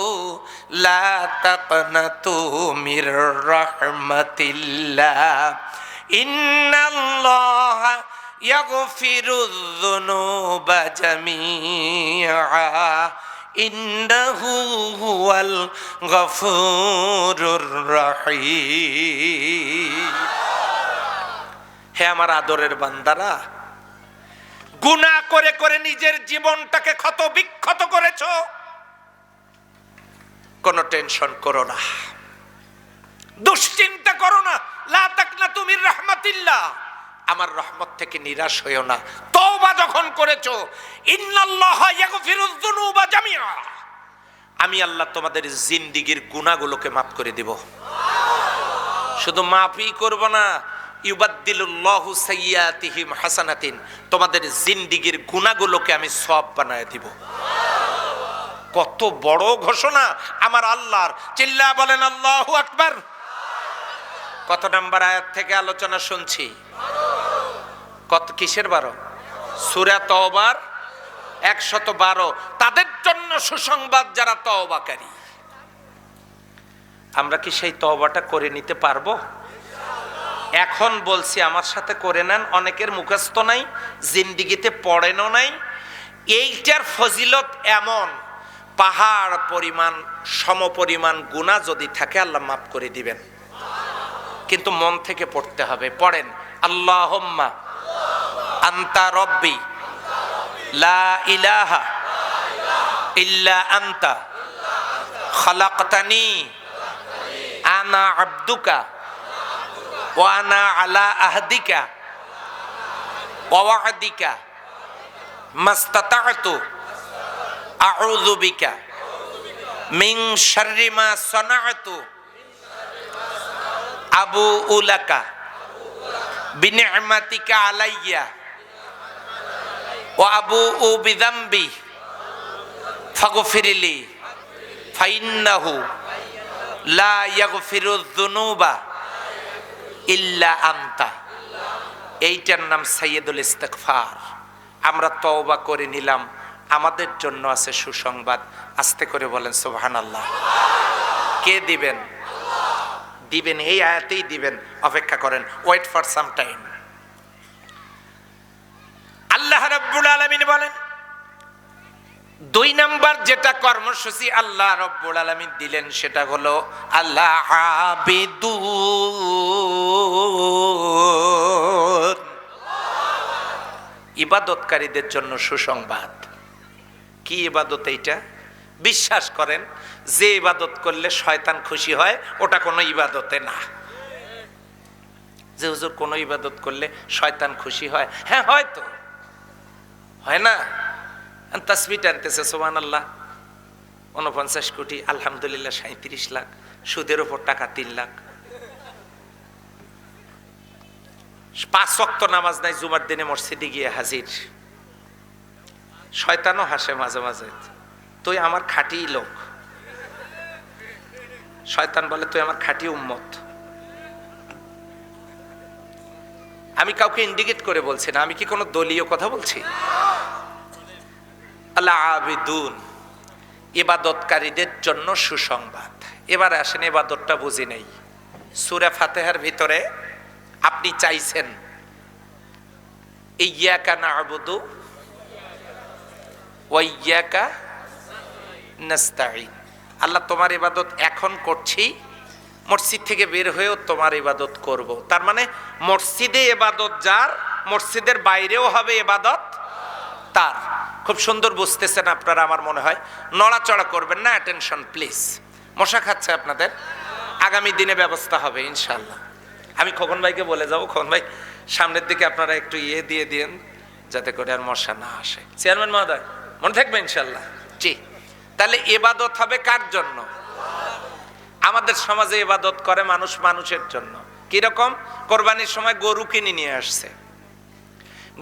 লা তাকনাতু মির রাহমাতিল্লাহ ইন্নাল্লাহা ইয়াগফিরুয যুনুবা জামিআ ইন্নাহু হুয়াল গফুরুর রহিম। হে আমার আদরের বান্দারা, গুনাহ করে করে নিজের জীবনটাকে ক্ষত বিক্ষত করেছো, কোনো টেনশন করো না, দুশ্চিন্তা করো না। লা তাকনাতু মির রাহমাতিল্লাহ, আমার রহমত থেকে নিরাশ হইও না। তওবা যখন করেছো, ইন্নাল্লাহা ইয়াগফিরুয যুনুবা জামিআ, আমি আল্লাহ তোমাদের জিন্দেগীর গুনাহগুলোকে মাফ করে দেব। শুধু মাফই করব না, ইউবাদদিলুল্লাহু সাইয়্যাতিহিম হাসানাতিন, তোমাদের জিন্দেগীর গুনাহগুলোকে আমি সওয়াব বানায় দিব। কত বড় ঘোষণা আমার আল্লাহর! চিল্লা বলেন আল্লাহু আকবার। কত নাম্বার আয়াত থেকে আলোচনা শুনছি? কত, কিসের 12? সূরা তওবার 112। তাদের জন্য সুসংবাদ যারা তওবাকারী। আমরা কি সেই তওবাটা করে নিতে পারবো? এখন বলছি, আমার সাথে করে নেন। অনেকের মুখস্থ নাই, জিন্দেগিতে পড়েনও নাই। এইটার ফজিলত এমন, পাহাড় পরিমাণ সমপরিমাণ গুনাহ যদি থাকে আল্লাহ মাফ করে দিবেন, কিন্তু মন থেকে পড়তে হবে। পড়েন, আল্লাহুম্মা আনতা রব্বি লা ইলাহা ইল্লা আনতা খালাকতানি আনা আবদুকা ওয়া আনা আলা আহদিকা ওয়া ওয়া'দিকা মাস্তাতা'তু আউযু বিকা মিন শাররি মা সানা'তু আবুউ লাকা বিনি'মাতিকা আলাইয়া ওয়া আবুউ বিযামবি ফাগফিরলি ফাইন্নাহু লা ইয়াগফিরুয যুনুবা ইল্লা আনতা। এইটার নাম সাইয়্যিদুল ইস্তিগফার। আমরা তওবা করে নিলাম, আমাদের জন্য আছে সুসংবাদ। আস্তে করে বলেন সুবহানাল্লাহ। কে দিবেন? দিবেন, এই আয়াতেই দিবেন। অপেক্ষা করেন, ওয়েট ফর সাম টাইম। আল্লাহ রাব্বুল আলামিন বলেন, 2 নাম্বার যেটা কর্মসূচি আল্লাহ রাব্বুল আলামিন দিলেন সেটা হলো আল্লাহ আবিদুন, ইবাদতকারীদের জন্য সুসংবাদ। কি ইবাদত এইটা? বিশ্বাস করেন যে ইবাদত করলে শয়তান খুশি হয় ওটা কোনো ইবাদতে না। যে হুজুর কোনো ইবাদত করলে শয়তান খুশি হয়, হ্যাঁ হয়তো হয় না। তাসবিহ টানতেছে সুবহানাল্লাহ 49 কোটি, আলহামদুলিল্লাহ 37 লাখ, সুদের উপর টাকা 3 লাখ, 5 ওয়াক্ত নামাজ নাই, জুমার দিনে মসজিদে গিয়ে হাজির। শয়তানও হাসে মাঝে মাঝে, তুই আমার খাঁটি লোক। শয়তান বলে তুই আমার খাঁটি উম্মত। আমি কাউকে ইন্ডিকেট করে বলছি না, আমি কি কোনো দলীয় কথা বলছি? আল্লাহ আবিদুন, ইবাদতকারীদের জন্য সুসংবাদ। এবারে আসেন, ইবাদতটা বুঝি নেই। সূরা ফাতিহার ভিতরে আপনি চাইছেন ইয়্যাকা না'বুদু ওয়া ইয়্যাকা নাস্তাঈন। আল্লাহ তোমার ইবাদত এখন করছি, মসজিদ থেকে বের হয়েও তোমার ইবাদত করব। তার মানে মসজিদে ইবাদত যার, মসজিদের বাইরেও হবে ইবাদত তার। খুব সুন্দর বুঝতেছেন আপনারা আমার মনে হয়। নড়াচড়া করবেন না, অ্যাটেনশন প্লিজ। মশা খাচ্ছে আপনাদের, আগামী দিনে ব্যবস্থা হবে ইনশাআল্লাহ। আমি খোকন ভাইকে বলে যাবো, খোকন ভাই সামনের দিকে আপনারা একটু দিয়ে দিন যাতে করে আর মশা না আসে। চেয়ারম্যান মহোদয় মনে থাকবে ইনশাআল্লাহ। জি, তাহলে ইবাদত হবে কার জন্য? আমাদের সমাজে ইবাদত করে মানুষ মানুষের জন্য। কিরকম? কোরবানির সময় গরু কিনে নিয়ে আসছে,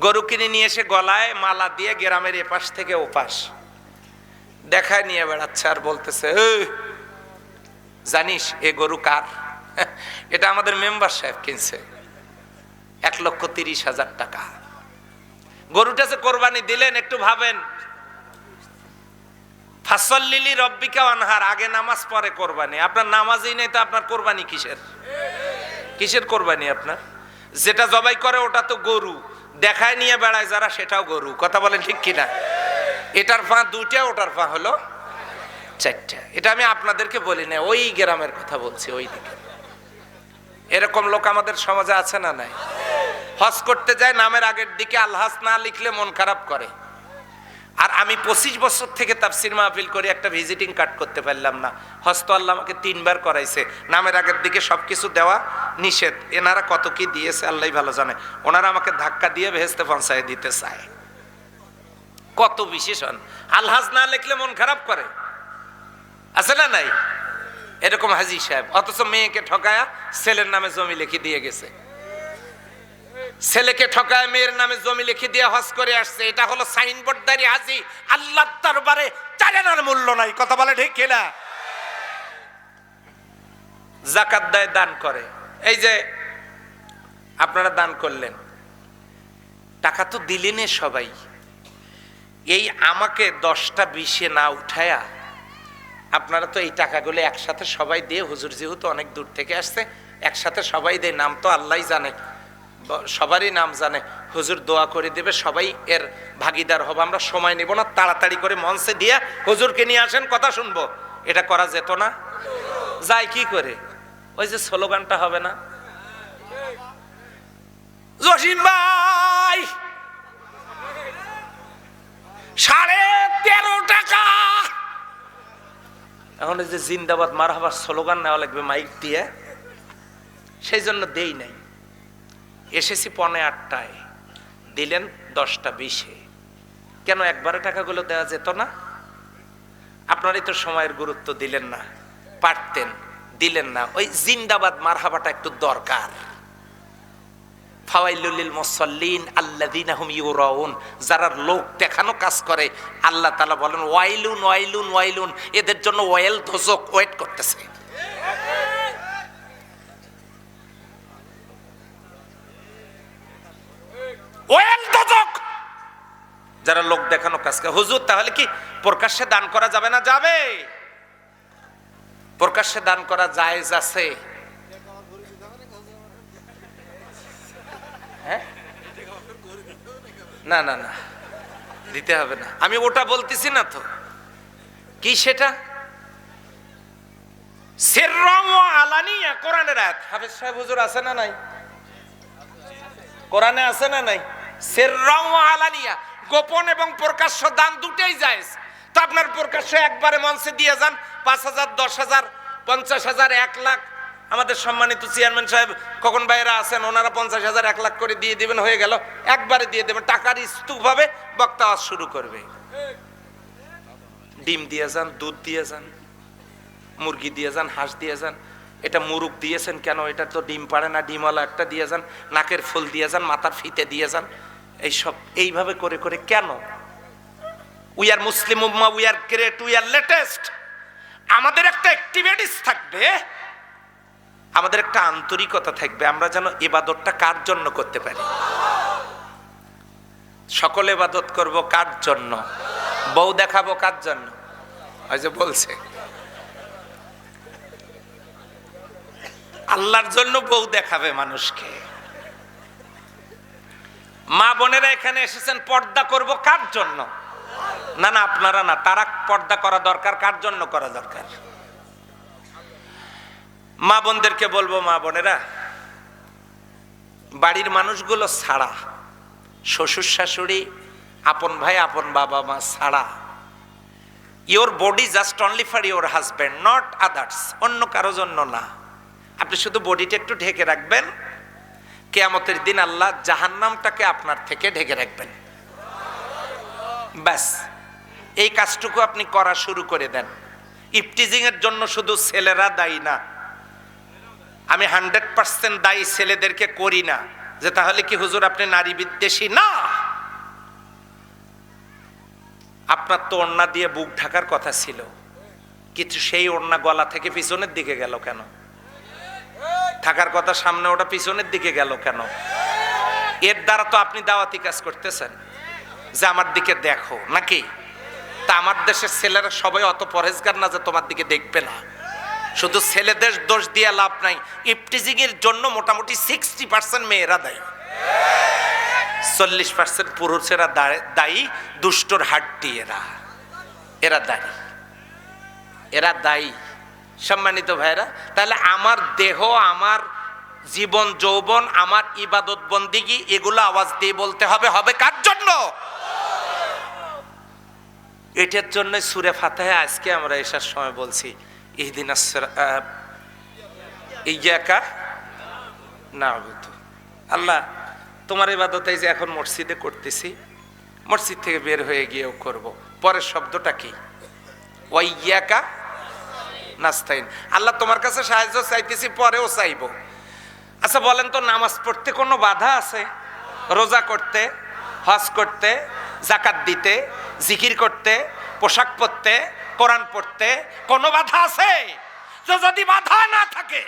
গরু কিনে নিয়ে এসে গলায় মালা দিয়ে গ্রামের এপাশ থেকে ওপাশ দেখায় নিয়ে বেড়াচ্ছে আর বলতেছে, জানিস এ গরু কার? এটা আমাদের মেম্বার সাহেব কিনছে, 1,30,000 টাকা। গরুটা যে কোরবানি দিলেন একটু ভাবেন। ফাসল্লিলি রব্বিকা ওয়ানহার, আগে নামাজ পরে কোরবানি। আপনার নামাজই নেই তো আপনার কোরবানি কিসের? কিসের কোরবানি আপনার? যেটা জবাই করে ওটা তো গরু, দেখায় নিয়ে বেড়ায় যারা সেটাও গরু। কথা বলেন ঠিক কিনা? এটার পা 2টা, ওটার পা হলো 4টা। এটা আমি আপনাদেরকে বলি না, ওই গ্রামের কথা বলছি, ওই দিকে। এরকম লোক আমাদের সমাজে আছে না নাই? হজ করতে যায়, নামের আগের দিকে আলহাজ না লিখলে মন খারাপ করে। আর আমি 25 বছর থেকে তাফসীর মাহফিল করে একটা ভিজিটিং কার্ড করতে পারলাম না। হজ তো আল্লাহ আমাকে 3 বার করাইছে, নামের আগের দিকে সবকিছু দেওয়া নিষেধ। এনারা কত কি দিয়েছে আল্লাহই ভালো জানে। ওনারা আমাকে ধাক্কা দিয়ে ভেস্তে পৌঁছায় দিতে চায়। কত বিশেষণ, আলহাজ না লিখলে মন খারাপ করে, আছে না নাই? এরকম হাজী সাহেব, অথচ মেয়েকে ঠকায়া ছেলের নামে জমি লিখে দিয়ে গেছে, ছেলেকে ঠকায় মেয়ের নামে জমি লিখে দিয়ে হজ করে আসছে। এটা হলো সাইনবোর্ডদারি হাজী। আল্লাহর দরবারে 4 আনার মূল্য নাই। কথা বলে ঠিক কিনা? যাকাত দেয়, দান করে। এই যে আপনারা দান করলেন, টাকা তো দিলেন সবাই। এই আমাকে 10টা 20-এ না উঠায়া আপনারা তো এই টাকাগুলো একসাথে সবাই দিয়ে, হুজুর যেহেতু অনেক দূর থেকে আসছে, একসাথে সবাই দেয়। নাম তো আল্লাহই জানে, সবারই নাম জানে। হুজুর দোয়া করে দেবে, সবাই এর ভাগিদার হবে। আমরা সময় নেব না, তাড়াতাড়ি করে মঞ্চে দিয়ে হুজুরকে নিয়ে আসেন, কথা শুনবো। এটা করা যেত না? যায় কি করে? ওই যে স্লোগানটা হবে না, জসিম ভাই 13.5 টাকা। এখন এই যে জিন্দাবাদ মারহাবার স্লোগান নেওয়া লাগবে মাইক দিয়ে, সেই জন্য দেই নাই। এসেছি 7:45, দিলেন 10টা 20-এ। কেন একবারে টাকাগুলো দেওয়া যেত না? আপনারই তো সময়ের গুরুত্ব দিলেন না, পারতেন, দিলেন না। ওই জিন্দাবাদ মারহাবাটা একটু দরকার। ফাওয়াইলুল লিল মুসাল্লিন আল্লাযীনা হুম ইউরাউন, যারা লোক দেখানো কাজ করে আল্লাহ তাআলা বলেন ওয়াইলুন ওয়াইলুন ওয়াইলুন, এদের জন্য ওয়েল দোজক ওয়েট করতেছে। ওয়েল দোজক, যারা লোক দেখানো কাজ করে। হুজুর তাহলে কি প্রকাশ্যে দান করা যাবে না? যাবে, প্রকাশ্যে দান করা জায়েজ আছে। না না না, দিতে হবে না, আমি ওটা বলতেছি না তো। কি সেটা? সিররাম ওয়া আলানিয়া, কোরআনের আয়াত। হাফেজ সাহেব হুজুর আছে না নাই? কোরআনে আছে না নাই? সিররাম ওয়া আলানিয়া, গোপন এবং প্রকাশ্য দান দুটেই জায়েজ। তো আপনার প্রকাশ্যে একবারে মঞ্চে দিয়ে যান, 5,000, 10,000, 50,000, 1 লাখ। আমাদের সম্মানিত চেয়ারম্যান সাহেব খোকন ভাইরা আছেন, ওনারা 50,000, 1 লাখ করে দিয়ে দিবেন, হয়ে গেল। একবারে দিয়ে দেবেন, টাকার স্তূপ হবে, বক্তা আওয়াজ শুরু করবে। ডিম দিয়ে যান, দুধ দিয়ে যান, মুরগি দিয়ে যান, হাঁস দিয়ে যান। এটা মুরগ দিয়েছেন কেন? এটা তো ডিম পারে না, ডিমওয়ালা একটা দিয়ে যান। নাকের ফুল দিয়ে যান, মাথার ফিতে দিয়ে যান। এইসব এইভাবে করে করে কেন? We are Muslim ummah, we are great, we are latest. আমাদের একটা অ্যাক্টিভিটিস থাকবে, আমাদের একটা আন্তরিকতা থাকবে। আমরা যেন ইবাদতটা কার জন্য করতে পারি? সকল ইবাদত করব কার জন্য? বউ দেখাবো কার জন্য? ওই যে বলছে আল্লাহর জন্য বউ দেখাবে মানুষকে। মা বোনেরা এখানে এসেছেন, পর্দা করব কার জন্য? না না, আপনারা না, তারা পর্দা করা দরকার। কার জন্য করা দরকার? মা বোনদেরকে বলবো, মা বোনেরা, বাড়ির মানুষগুলো ছাড়া, শ্বশুর শাশুড়ি, আপন ভাই, আপন বাবা মা ছাড়া, your body just only for your husband, not others, অন্য কারো জন্য না। আপনি শুধু বডিটা একটু ঢেকে রাখবেন, কিয়ামতের দিন আল্লাহ জাহান্নামটাকে আপনার থেকে ঢেকে রাখবেন। ব্যাস, এই কাজটুকু আপনি করা শুরু করে দেন। ইফটিজিং এর জন্য শুধু ছেলেরা দায়ী না, আমি 100% দায়ী ছেলেদেরকে করি না যে তাহলে কি হুজুর আপনি নারী বিদ্বেষী? না, আপনার তো ওড়না দিয়ে বুক ঢাকার কথা ছিল, কিন্তু সেই ওড়না গলা থেকে পিছনের দিকে গেল কেন? থাকার কথা সামনে, ওটা পিছনের দিকে গেল কেন? এর দ্বারা তো আপনি দাওয়াতি কাজ করতেছেন যে আমার দিকে দেখো, নাকি? তা আমার দেশের ছেলেরা সবাই অত পরেজগার না যে তোমার দিকে দেখবে না। শুধু ছেলেদের দোষ দিয়ে লাভ নাই, ইফটিজিং এর জন্য মোটামুটি 60% মেয়েরা দায়ী, 40% পুরুষেরা দায়ী। দুষ্টর হাড্ডি এরা দায়ী, এরা দায়ী। সম্মানিত ভাইরা, তাহলে আমার দেহ, আমার জীবন যৌবন, আমার ইবাদত বন্দিগি, এগুলো আওয়াজ দিয়ে বলতে হবে। হবে কার জন্য? এটার জন্য সূরা ফাতিহা আজকে আমরা এসার সময় বলছি, ইহদিনাস ইয়াকা না'বুদু। আল্লাহ তোমার ইবাদত এই যে এখন মসজিদে করতেছি, মসজিদ থেকে বের হয়ে গিয়েও করব। পরের শব্দটা কি? ওয়া ইয়াকা নাস্তাইন। আল্লাহ তোমার কাছে সাহায্য চাইতেছি, পরেও চাইবো। আচ্ছা বলেন তো, নামাজ পড়তে কোনো বাধা আছে? রোজা করতে, হজ করতে, যাকাত দিতে, জিকির করতে, পোশাক পরতে, কোরআন পড়তে কোনো বাধা আছে? তো যদি বাধা না থাকে,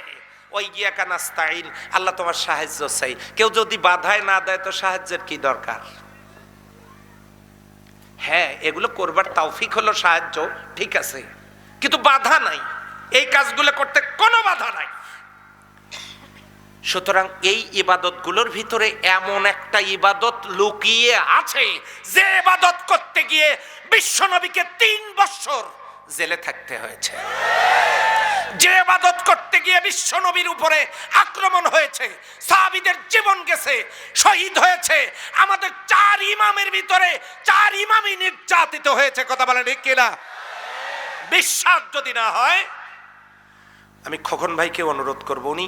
ওই ইয়াকা নাস্তাইন, আল্লাহ তোমার সাহায্য চাই। কেউ যদি বাধায় না দেয় তো সাহায্যের কি দরকার? হ্যাঁ, এগুলো করবার তৌফিক হলো সাহায্য, ঠিক আছে, কিন্তু বাধা নাই। এই কাজগুলো করতে কোনো বাধা নাই। সুতরাং এই ইবাদতগুলোর ভিতরে এমন একটা ইবাদত লুকিয়ে আছে যে ইবাদত করতে গিয়ে বিশ্বনবীকে 3 বছর জেলে থাকতে হয়েছে, যে ইবাদত করতে গিয়ে বিশ্বনবীর উপরে আক্রমণ হয়েছে, সাহাবীদের জীবন গেছে, শহীদ হয়েছে। আমাদের 4 ইমামের ভিতরে 4 ইমামই নির্যাতিত হয়েছে। কথা বলেন ঠিক কিনা? বিশ্বাস যদি না হয়, আমি খোকন ভাইকে অনুরোধ করব, উনি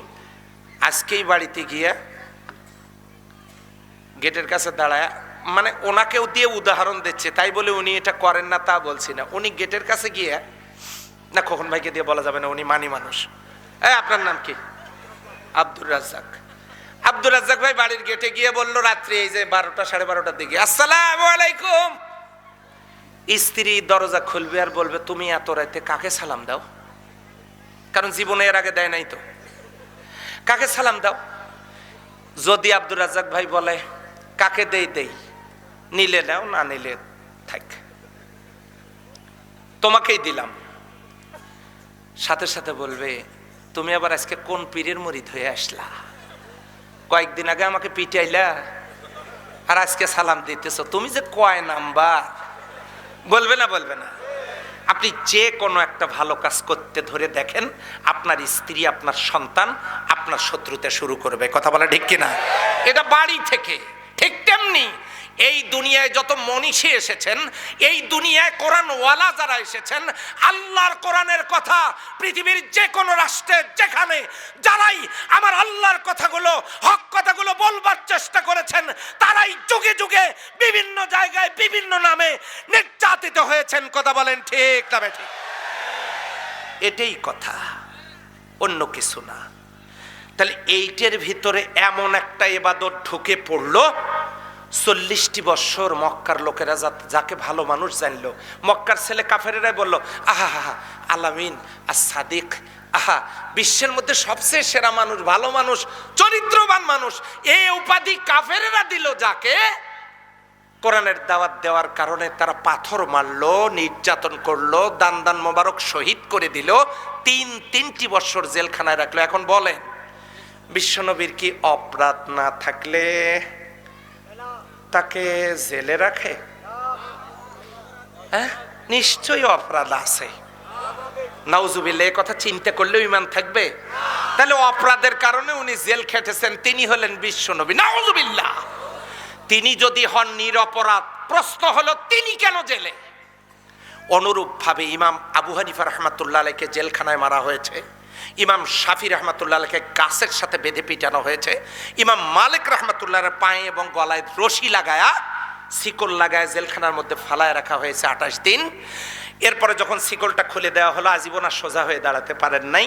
আজকেই বাড়িতে গিয়ে গেটের কাছে দাঁড়ায়, মানে ওনাকেও দিয়ে উদাহরণ দিচ্ছে, তাই বলে উনি এটা করেন না তা বলছি না। উনি গেটের কাছে গিয়ে, না খোকন ভাইকে দিয়ে বলা যাবে না, উনি মানি মানুষ। আপনার নাম কি? আব্দুর রাজ্জাক। আব্দুর রাজ্জাক ভাই বাড়ির গেটে গিয়ে বলল রাত্রি এই যে 12টা 12:30টার দিকে, আসসালামু আলাইকুম। স্ত্রী দরজা খুলবে আর বলবে তুমি এত রাতে কাকে সালাম দাও? কারণ জীবনে এর আগে দেয় নাই তো, কাকে সালাম দাও? যদি আব্দুর রাজ্জাক ভাই বলে কাকে দেই দেই, নিলে নাও না নিলে থাক, তোমাকেই দিলাম, সাথে সাথে বলবে তুমি আবার আজকে কোন পীরের মুরিদ হয়ে আসলা? কয়েকদিন আগে আমাকে পিটাইলা আর আজকে সালাম দিতেছ, তুমি যে কয় নাম্বার? বলবে না বলবে না? আপনি যে কোনো একটা ভালো কাজ করতে ধরে দেখেন, আপনার স্ত্রী আপনার সন্তান আপনার শত্রুতে শুরু করবে। কথা বলা ঠিক কিনা? এটা বাড়ি থেকে। ঠিক তেমনি এই দুনিয়ায় যত মনীষী এসেছেন, এই দুনিয়ায় কোরআনওয়ালা যারা এসেছেন, আল্লাহর কোরআনের কথা পৃথিবীর যে কোনো রাষ্ট্রে যেখানে যারাই আমার আল্লাহর কথাগুলো, হক কথাগুলো বলবার চেষ্টা করেছেন, তারাই যুগে যুগে বিভিন্ন জায়গায় বিভিন্ন নামে নির্যাতিত হয়েছেন। কথা বলেন ঠিক না ঠিক? এটাই কথা, অন্য কিছু না। তাহলে এইটার ভিতরে এমন একটা ইবাদত ঢুকে পড়লো, 40টি বছর মক্কার লোকেরা যাকে ভালো মানুষ জানলো, মক্কার ছেলে কাফেরেরাই বললো আহা হা আলামিন আর সাদিক, আহা বিশ্বের মধ্যে সবচেয়ে সেরা মানুষ, ভালো মানুষ, চরিত্রবান মানুষ, এই উপাধি কাফেরেরা দিল যাকে। কোরআনের দাওয়াত দেওয়ার কারণে তারা পাথর মারলো, নির্যাতন করলো, দান দান মোবারক শহীদ করে দিল, 3টি বছর জেলখানায় রাখলো। এখন বলেন বিশ্বনবীর কি অপরাধ না থাকলে তাকে জেলে রাখে? হ্যাঁ, নিশ্চয়ই অপরাধ আছে। নাউজুবিল্লাহ, এই কথা চিন্তা করলেও ঈমান থাকবে? তাহলে অপরাধের কারণে উনি জেল খেটেছেন, তিনি হলেন বিশ্বনবী। নাউজুবিল্লাহ, তিনি যদি হন নিরপরাধ, প্রশ্ন হলো তিনি কেন জেলে? অনুরূপ ভাবে ইমাম আবু হানিফা রাহমাতুল্লাহ আলাইহিকে জেলখানায় মারা হয়েছে, ইমাম শাফি রাহমাতুল্লাহ আলাইহিকে গাছের সাথে বেঁধে পিটানো হয়েছে, ইমাম মালিক রাহমাতুল্লাহর পায়ে এবং গলায় রশি লাগায়া, শিকল লাগায় জেলখানার মধ্যে ফালায় রাখা হয়েছে 28 দিন। এরপরে যখন শিকলটা খুলে দেওয়া হলো, আজীবন আর সোজা হয়ে দাঁড়াতে পারেন নাই।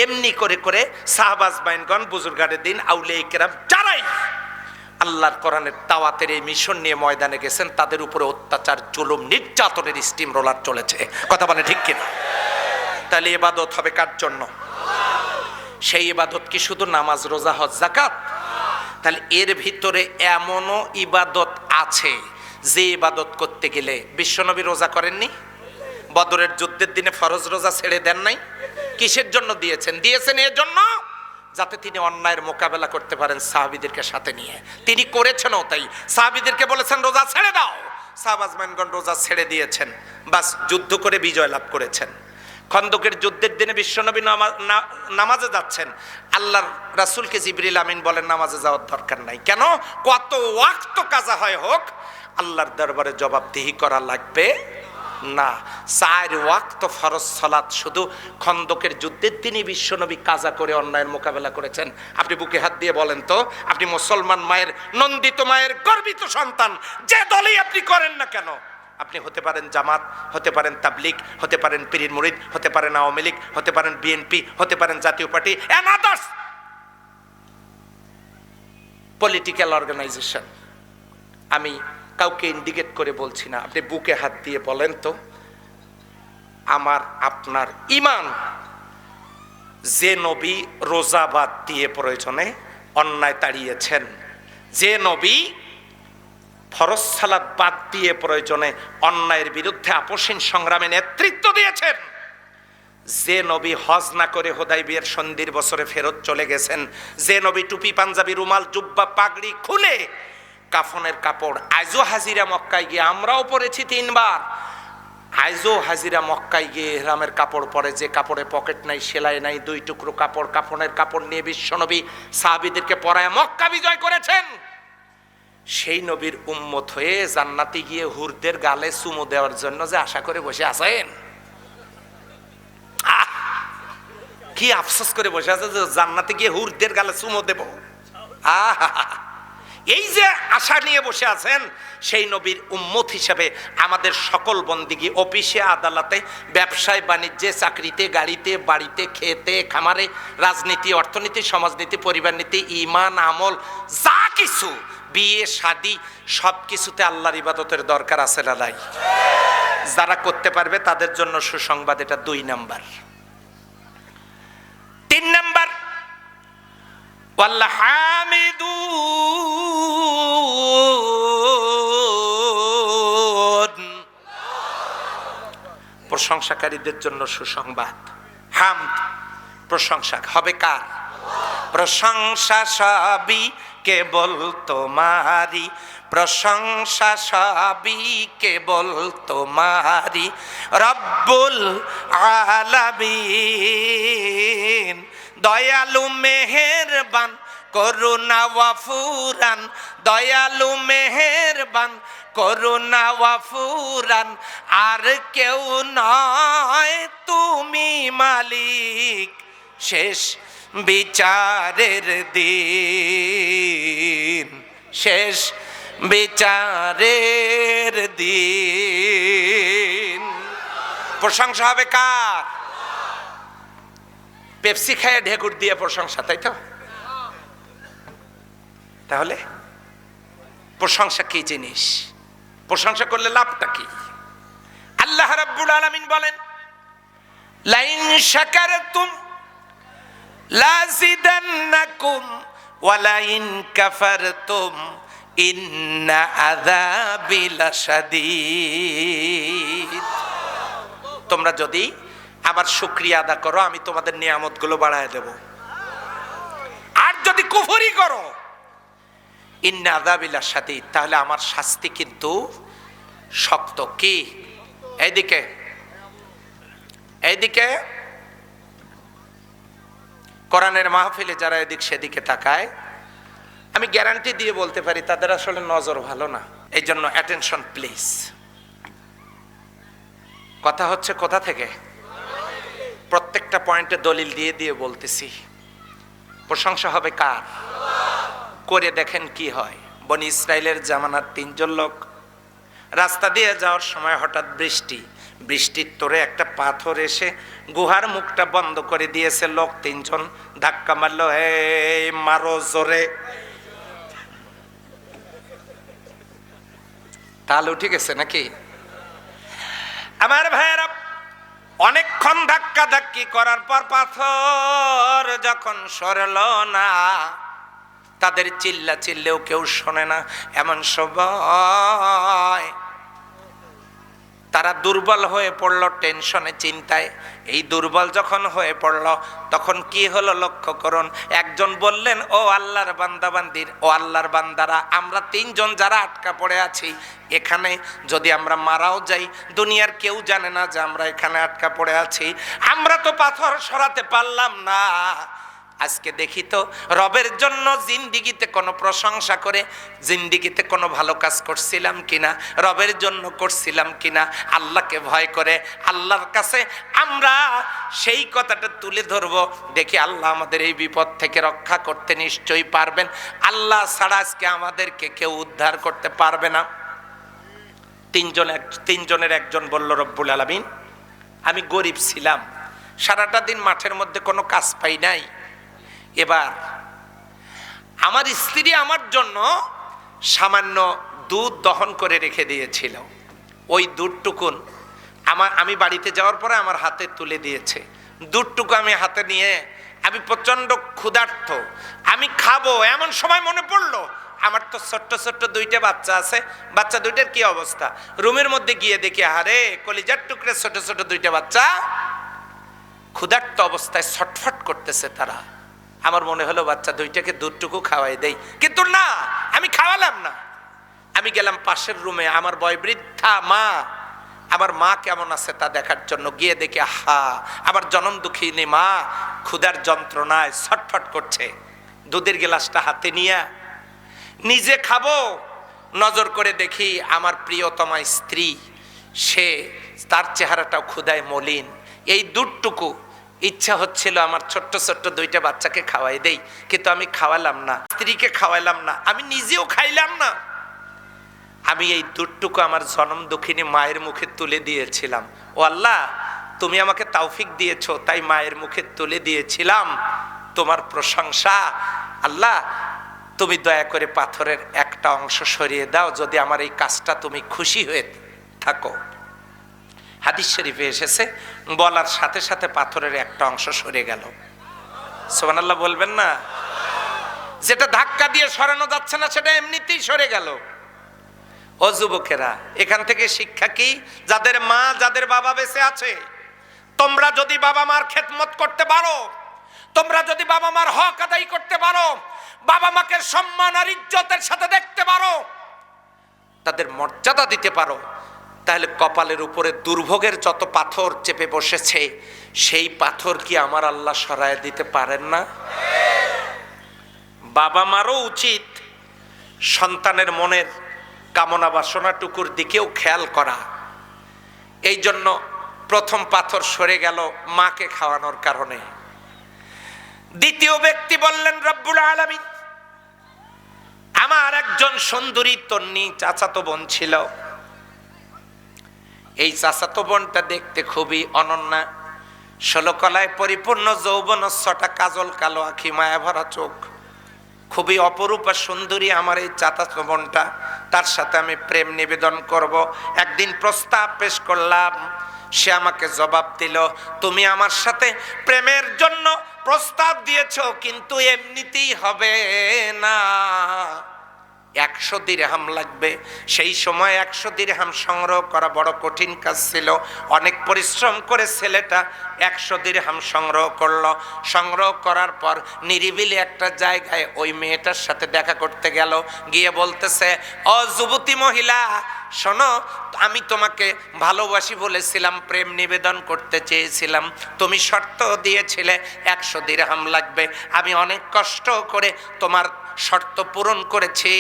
এমনি করে করে সাহাবাজ বাইনগণ, বুজুর্গানের দিন, আউলিয়া কেরাম যারাই আল্লাহর কোরআনের দাওয়াতের এই মিশন নিয়ে ময়দানে গেছেন, তাদের উপরে অত্যাচার, জুলুম, নির্যাতনের স্টিম রোলার চলেছে। কথা বলে ঠিক কিনা? তাহলে ইবাদত হবে কার জন্য? সেই ইবাদত কি শুধু নামাজ, রোজা, হজ, যাকাত? তাহলে এর ভিতরে এমনও ইবাদত আছে যে ইবাদত করতে গেলে বিশ্বনবী রোজা করেননি? বদরের যুদ্ধের দিনে ফরজ রোজা ছেড়ে দেন নাই? কিসের জন্য দিয়েছেন? দিয়েছেন এর জন্য যাতে তিনি অন্যায়ের মোকাবেলা করতে পারেন সাহাবীদেরকে সাথে নিয়ে। তিনি করেছেনও তাই। সাহাবীদেরকে বলেছেন রোজা ছেড়ে দাও, সাহাবাজমানগণ রোজা ছেড়ে দিয়েছেন, বাস যুদ্ধ করে বিজয় লাভ করেছেন। খন্দকের যুদ্ধের দিনে বিশ্বনবী নামাজে যাচ্ছেন, আল্লাহর রাসূলকে জিবরিল আমিন বলেন নামাজে যাওয়ার দরকার নাই। কেন? কত ওয়াক্ত কাজা হয় হোক, আল্লাহর দরবারে জবাবদিহি করা লাগবে না। 4 ওয়াক্ত ফরজ সালাত শুধু খন্দকের যুদ্ধের দিনই বিশ্বনবী কাজা করে অন্যায়ের মোকাবেলা করেছেন। আপনি বুকে হাত দিয়ে বলেন তো, আপনি মুসলমান মায়ের, নন্দিত মায়ের গর্বিত সন্তান, যে দলই আপনি করেন না কেন, আপনি হতে পারেন জামাত, হতে পারেন তাবলিগ, হতে পারেন পীরের মুরিদ, হতে পারেন আওয়ামী লীগ, হতে পারেন বিএনপি, হতে পারেন Jatiya party and others political organisation. আমি কাউকে ইন্ডিকেট করে বলছি না। আপনি বুকে হাত দিয়ে বলেন তো, আমার আপনার ঈমান, যে নবী রোজা বাদ দিয়ে প্রয়োজনে অন্যায় তাড়িয়েছেন, যে নবী ফরজ সালাত বাদ দিয়ে প্রয়োজনে অন্যায়ের বিরুদ্ধে আপসীন সংগ্রামে নেতৃত্ব দিয়েছেন, যে নবী হজ না করে হুদাইবিয়ার সন্ধির বছরে ফেরত চলে গেছেন, যে নবী টুপি, পাঞ্জাবি, রুমাল, জুব্বা, পাগড়ি খুলে কাফনের কাপড় আইজো হাজিরা মক্কায় গিয়ে, আমরাও পড়েছি 3 বার, আইজো হাজিরা মক্কায় গিয়ে ইহরামের কাপড় পরে, যে কাপড়ে পকেট নাই, সেলাই নাই, 2 টুকরো কাপড়, কাফনের কাপড় নিয়ে বিশ্বনবী সাহাবীদেরকে পরায় মক্কা বিজয় করেছেন। সেই নবীর উম্মত হয়ে জান্নাতে গিয়ে হুরদের গালে চুমু দেওয়ার জন্য যে আশা করে বসে আছেন, কি আফসোস করে বসে আছে যে জান্নাতে গিয়ে হুরদের গালে চুমু দেব। এই যে আশা নিয়ে বসে আছেন, সেই নবীর উম্মত হিসেবে আমাদের সকল বন্দিগি অফিসে, আদালতে, ব্যবসায়, বাণিজ্যে, চাকরিতে, গাড়িতে, বাড়িতে, খেতে, খামারে, রাজনীতি, অর্থনীতি, সমাজনীতি, পরিবার নীতি, ঈমান, আমল, যা কিছু, বিয়ে, শাদী, সব কিছুতে আল্লাহর ইবাদতের দরকার আছে না নাই? যারা করতে পারবে তাদের জন্য সুসংবাদ, এটা 2 নাম্বার। 3 নাম্বার, ওয়াল্লাহ হামিদুন, প্রশংসাকারীদের জন্য সুসংবাদ। হামদ, প্রশংসা হবে কার? প্রশংসা সবই কেবল তোমারি, প্রশংসা সবই কেবল তোমারি, রব্বুল আলামিন, দয়ালু মেহেরবান করুণা ওয়াফুরান, দয়ালু মেহেরবান করুণা ওয়াফুরান, আর কেউ নয় তুমি মালিক শেষ বিচারের দিন, শেষ বিচারের দিন। প্রশংসা হবে কার? পেপসি খায় ঢেকুর দিয়ে প্রশংসা, তাই তো? তাহলে প্রশংসা কি জিনিস? প্রশংসা করলে লাভটা কি? আল্লাহ রাব্বুল আলামিন বলেন, লাইন শাকারতুম লাযিদান্নাকুম ওয়া লাইন কাফারতুম ইন্না আযাবি লাশাদীদ। তোমরা যদি আবার শুকরিয়া আদা করো, আমি তোমাদের নিয়ামতগুলো বাড়ায় দেব। আর যদি কুফরি করো, ইন্না আযাবি লাশাদীদ, তাহলে আমার শাস্তি কিন্তু শক্ত। কি? এইদিকে এইদিকে কোরআনের মাহফিলে যারা এদিক সেদিকে তাকায়, আমি গ্যারান্টি দিয়ে বলতে পারি তাদের আসলে নজর ভালো না। এই জন্য অ্যাটেনশন প্লিজ। কথা হচ্ছে কোথা থেকে? প্রত্যেকটা পয়েন্টে দলিল দিয়ে দিয়ে বলতেছি। প্রশংসা হবে কার? করে দেখেন কি হয়। বনি ইসরাইলের জামানার 3 জন লোক রাস্তা দিয়ে যাওয়ার সময় হঠাৎ বৃষ্টির তোরে একটা পাথর এসে গুহার মুখটা বন্ধ করে দিয়েছে। লোক 3 জন ধাক্কা মারলো, এই মারো জোরে। তাহলে উঠে গেছে নাকি? আমার ভাইয়েরা, অনেকক্ষণ ধাক্কা ধাক্কি করার পর পাথর যখন সরলো না, তাদের চিল্লেও কেউ শোনে না, এমন সময় তারা দুর্বল হয়ে পড়লো টেনশনে, চিন্তায়। এই দুর্বল যখন হয়ে পড়লো, তখন কি হলো লক্ষ্য করুন। একজন বললেন, ও আল্লাহর বান্দাবান্দির, ও আল্লাহর বান্দারা, আমরা 3 জন যারা আটকা পড়ে আছি এখানে, যদি আমরা মারাও যাই, দুনিয়ার কেউ জানে না যে আমরা এখানে আটকা পড়ে আছি। আমরা তো পাথর সরাতে পারলাম না। আজকে দেখি তো রবের জন্য জিন্দিগিতে কোনো প্রশংসা করে, জিন্দিগিতে কোনো ভালো কাজ করছিলাম কিনা, রবের জন্য করছিলাম কিনা, আল্লাহকে ভয় করে আল্লাহর কাছে আমরা সেই কথাটা তুলে ধরবো। দেখি আল্লাহ আমাদের এই বিপদ থেকে রক্ষা করতে নিশ্চয়ই পারবেন। আল্লাহ ছাড়া আজকে আমাদেরকে কেউ উদ্ধার করতে পারবে না। 3 জনের একজন বলল, রব্বুল আলামিন, আমি গরিব ছিলাম, সারাটা দিন মাঠের মধ্যে কোনো কাজ পাই নাই। এবার আমার স্ত্রী আমার জন্য সামান্য দুধ দহন করে রেখে দিয়েছিল। ওই দুধটুকুন আমি বাড়িতে যাওয়ার পরে আমার হাতে তুলে দিয়েছে। দুধটুকু আমি হাতে নিয়ে, আমি প্রচন্ড ক্ষুধার্ত, আমি খাবো, এমন সময় মনে পড়লো আমার তো ছোট্ট ছোট্ট 2টা বাচ্চা আছে। বাচ্চা 2টার কি অবস্থা? রুমের মধ্যে গিয়ে দেখি, আরে কলিজার টুকরে ছোট ছোট 2টা বাচ্চা ক্ষুধার্ত অবস্থায় ছটফট করতেছে তারা। আমার মনে হলো বাচ্চা 2টাকে দুধটুকু খাওয়াই দেই, কিন্তু না, আমি খাওয়ালাম না। আমি গেলাম পাশের রুমে, আমার বয়োবৃদ্ধা মা, আমার মা কেমন আছে তা দেখার জন্য। গিয়ে দেখি, আহা, আমার জনম দুঃখিনী মা ক্ষুধার যন্ত্রণায় ছটফট করছে। দুধের গ্লাসটা হাতে নিয়ে নিজে খাবো, নজর করে দেখি আমার প্রিয়তমা স্ত্রী, তার চেহারাটাও ক্ষুধায় মলিন। এই দুধটুকু ইচ্ছা হচ্ছিল আমার ছোট্ট ছোট্ট দুইটা বাচ্চাকে খাওয়াই দেই, কিন্তু আমি খাওয়ালাম না, স্ত্রীকে খাওয়াইলাম না, আমি নিজেও খাইলাম না। আমি এই দুধটুকু আমার জনম দুঃখিনী মায়ের মুখে তুলে দিয়েছিলাম। ও আল্লাহ, তুমি আমাকে তৌফিক দিয়েছো তাই মায়ের মুখে তুলে দিয়েছিলাম, তোমার প্রশংসা। আল্লাহ, তুমি দয়া করে পাথরের একটা অংশ সরিয়ে দাও যদি আমার এই কাজটা তুমি খুশি হয়ে থাকো। হাদিস শরীফে এসেছে, বলার সাথে সাথে পাথরের একটা অংশ সরে গেল। সুবহানাল্লাহ বলবেন না? যেটা ধাক্কা দিয়ে সরানো যাচ্ছে না সেটা এমনিতেই সরে গেল। ও যুবকেরা, এখান থেকে শিক্ষা কি? যাদের মা যাদের বাবা বেঁচে আছে, তোমরা যদি বাবা মার খেদমত করতে পারো, তোমরা যদি বাবা মার হক আদায় করতে পারো, বাবা মাকে সম্মান আর ইজ্জতের সাথে দেখতে পারো, তাদের মর্যাদা দিতে পারো, তাহলে কপালের উপরে দুর্ভোগের যত পাথর চেপে বসেছে সেই পাথর কি আমার আল্লাহ সরায় দিতে পারেন না? বাবা মারও উচিত সন্তানের মনের কামনা বাসনাটুকুর দিকেও খেয়াল করা। এই জন্য প্রথম পাথর সরে গেল মাকে খাওয়ানোর কারণে। দ্বিতীয় ব্যক্তি বললেন রব্বুল আলামিন, আমার একজন সুন্দরী তন্নি চাচাতো বোন ছিল। এই চাচাতো বোনটা দেখতে খুবই অনন্যা, 16 কলায় পরিপূর্ণ যৌবনচ্ছটা, কাজল কালো আখি, মায়া ভরা চোখ, খুবই অপরূপা সুন্দরী আমার এই চাচাতো বোনটা। তার সাথে আমি প্রেম নিবেদন করব। একদিন প্রস্তাব পেশ করলাম, সে আমাকে জবাব দিল, তুমি আমার সাথে প্রেমের জন্য প্রস্তাব দিয়েছো কিন্তু এমনিতেই হবে না, 100 দিরহাম লাগবে। সেই সময় 100 দিরহাম সংগ্রহ করা বড় কঠিন কাজ ছিল। অনেক পরিশ্রম করে ছেলেটা 100 দিরহাম সংগ্রহ করলো। সংগ্রহ করার পর নিরিবিলি একটা জায়গায় ওই মেয়েটার সাথে দেখা করতে গেল। গিয়ে বলতেছে, ও যুবতী মহিলা, শোনো, আমি তোমাকে ভালোবাসি বলেছিলাম, প্রেম নিবেদন করতে চেয়েছিলাম, তুমি শর্ত দিয়েছিলে 100 দিরহাম লাগবে। আমি অনেক কষ্ট করে তোমার শর্ত পূরণ করেছি,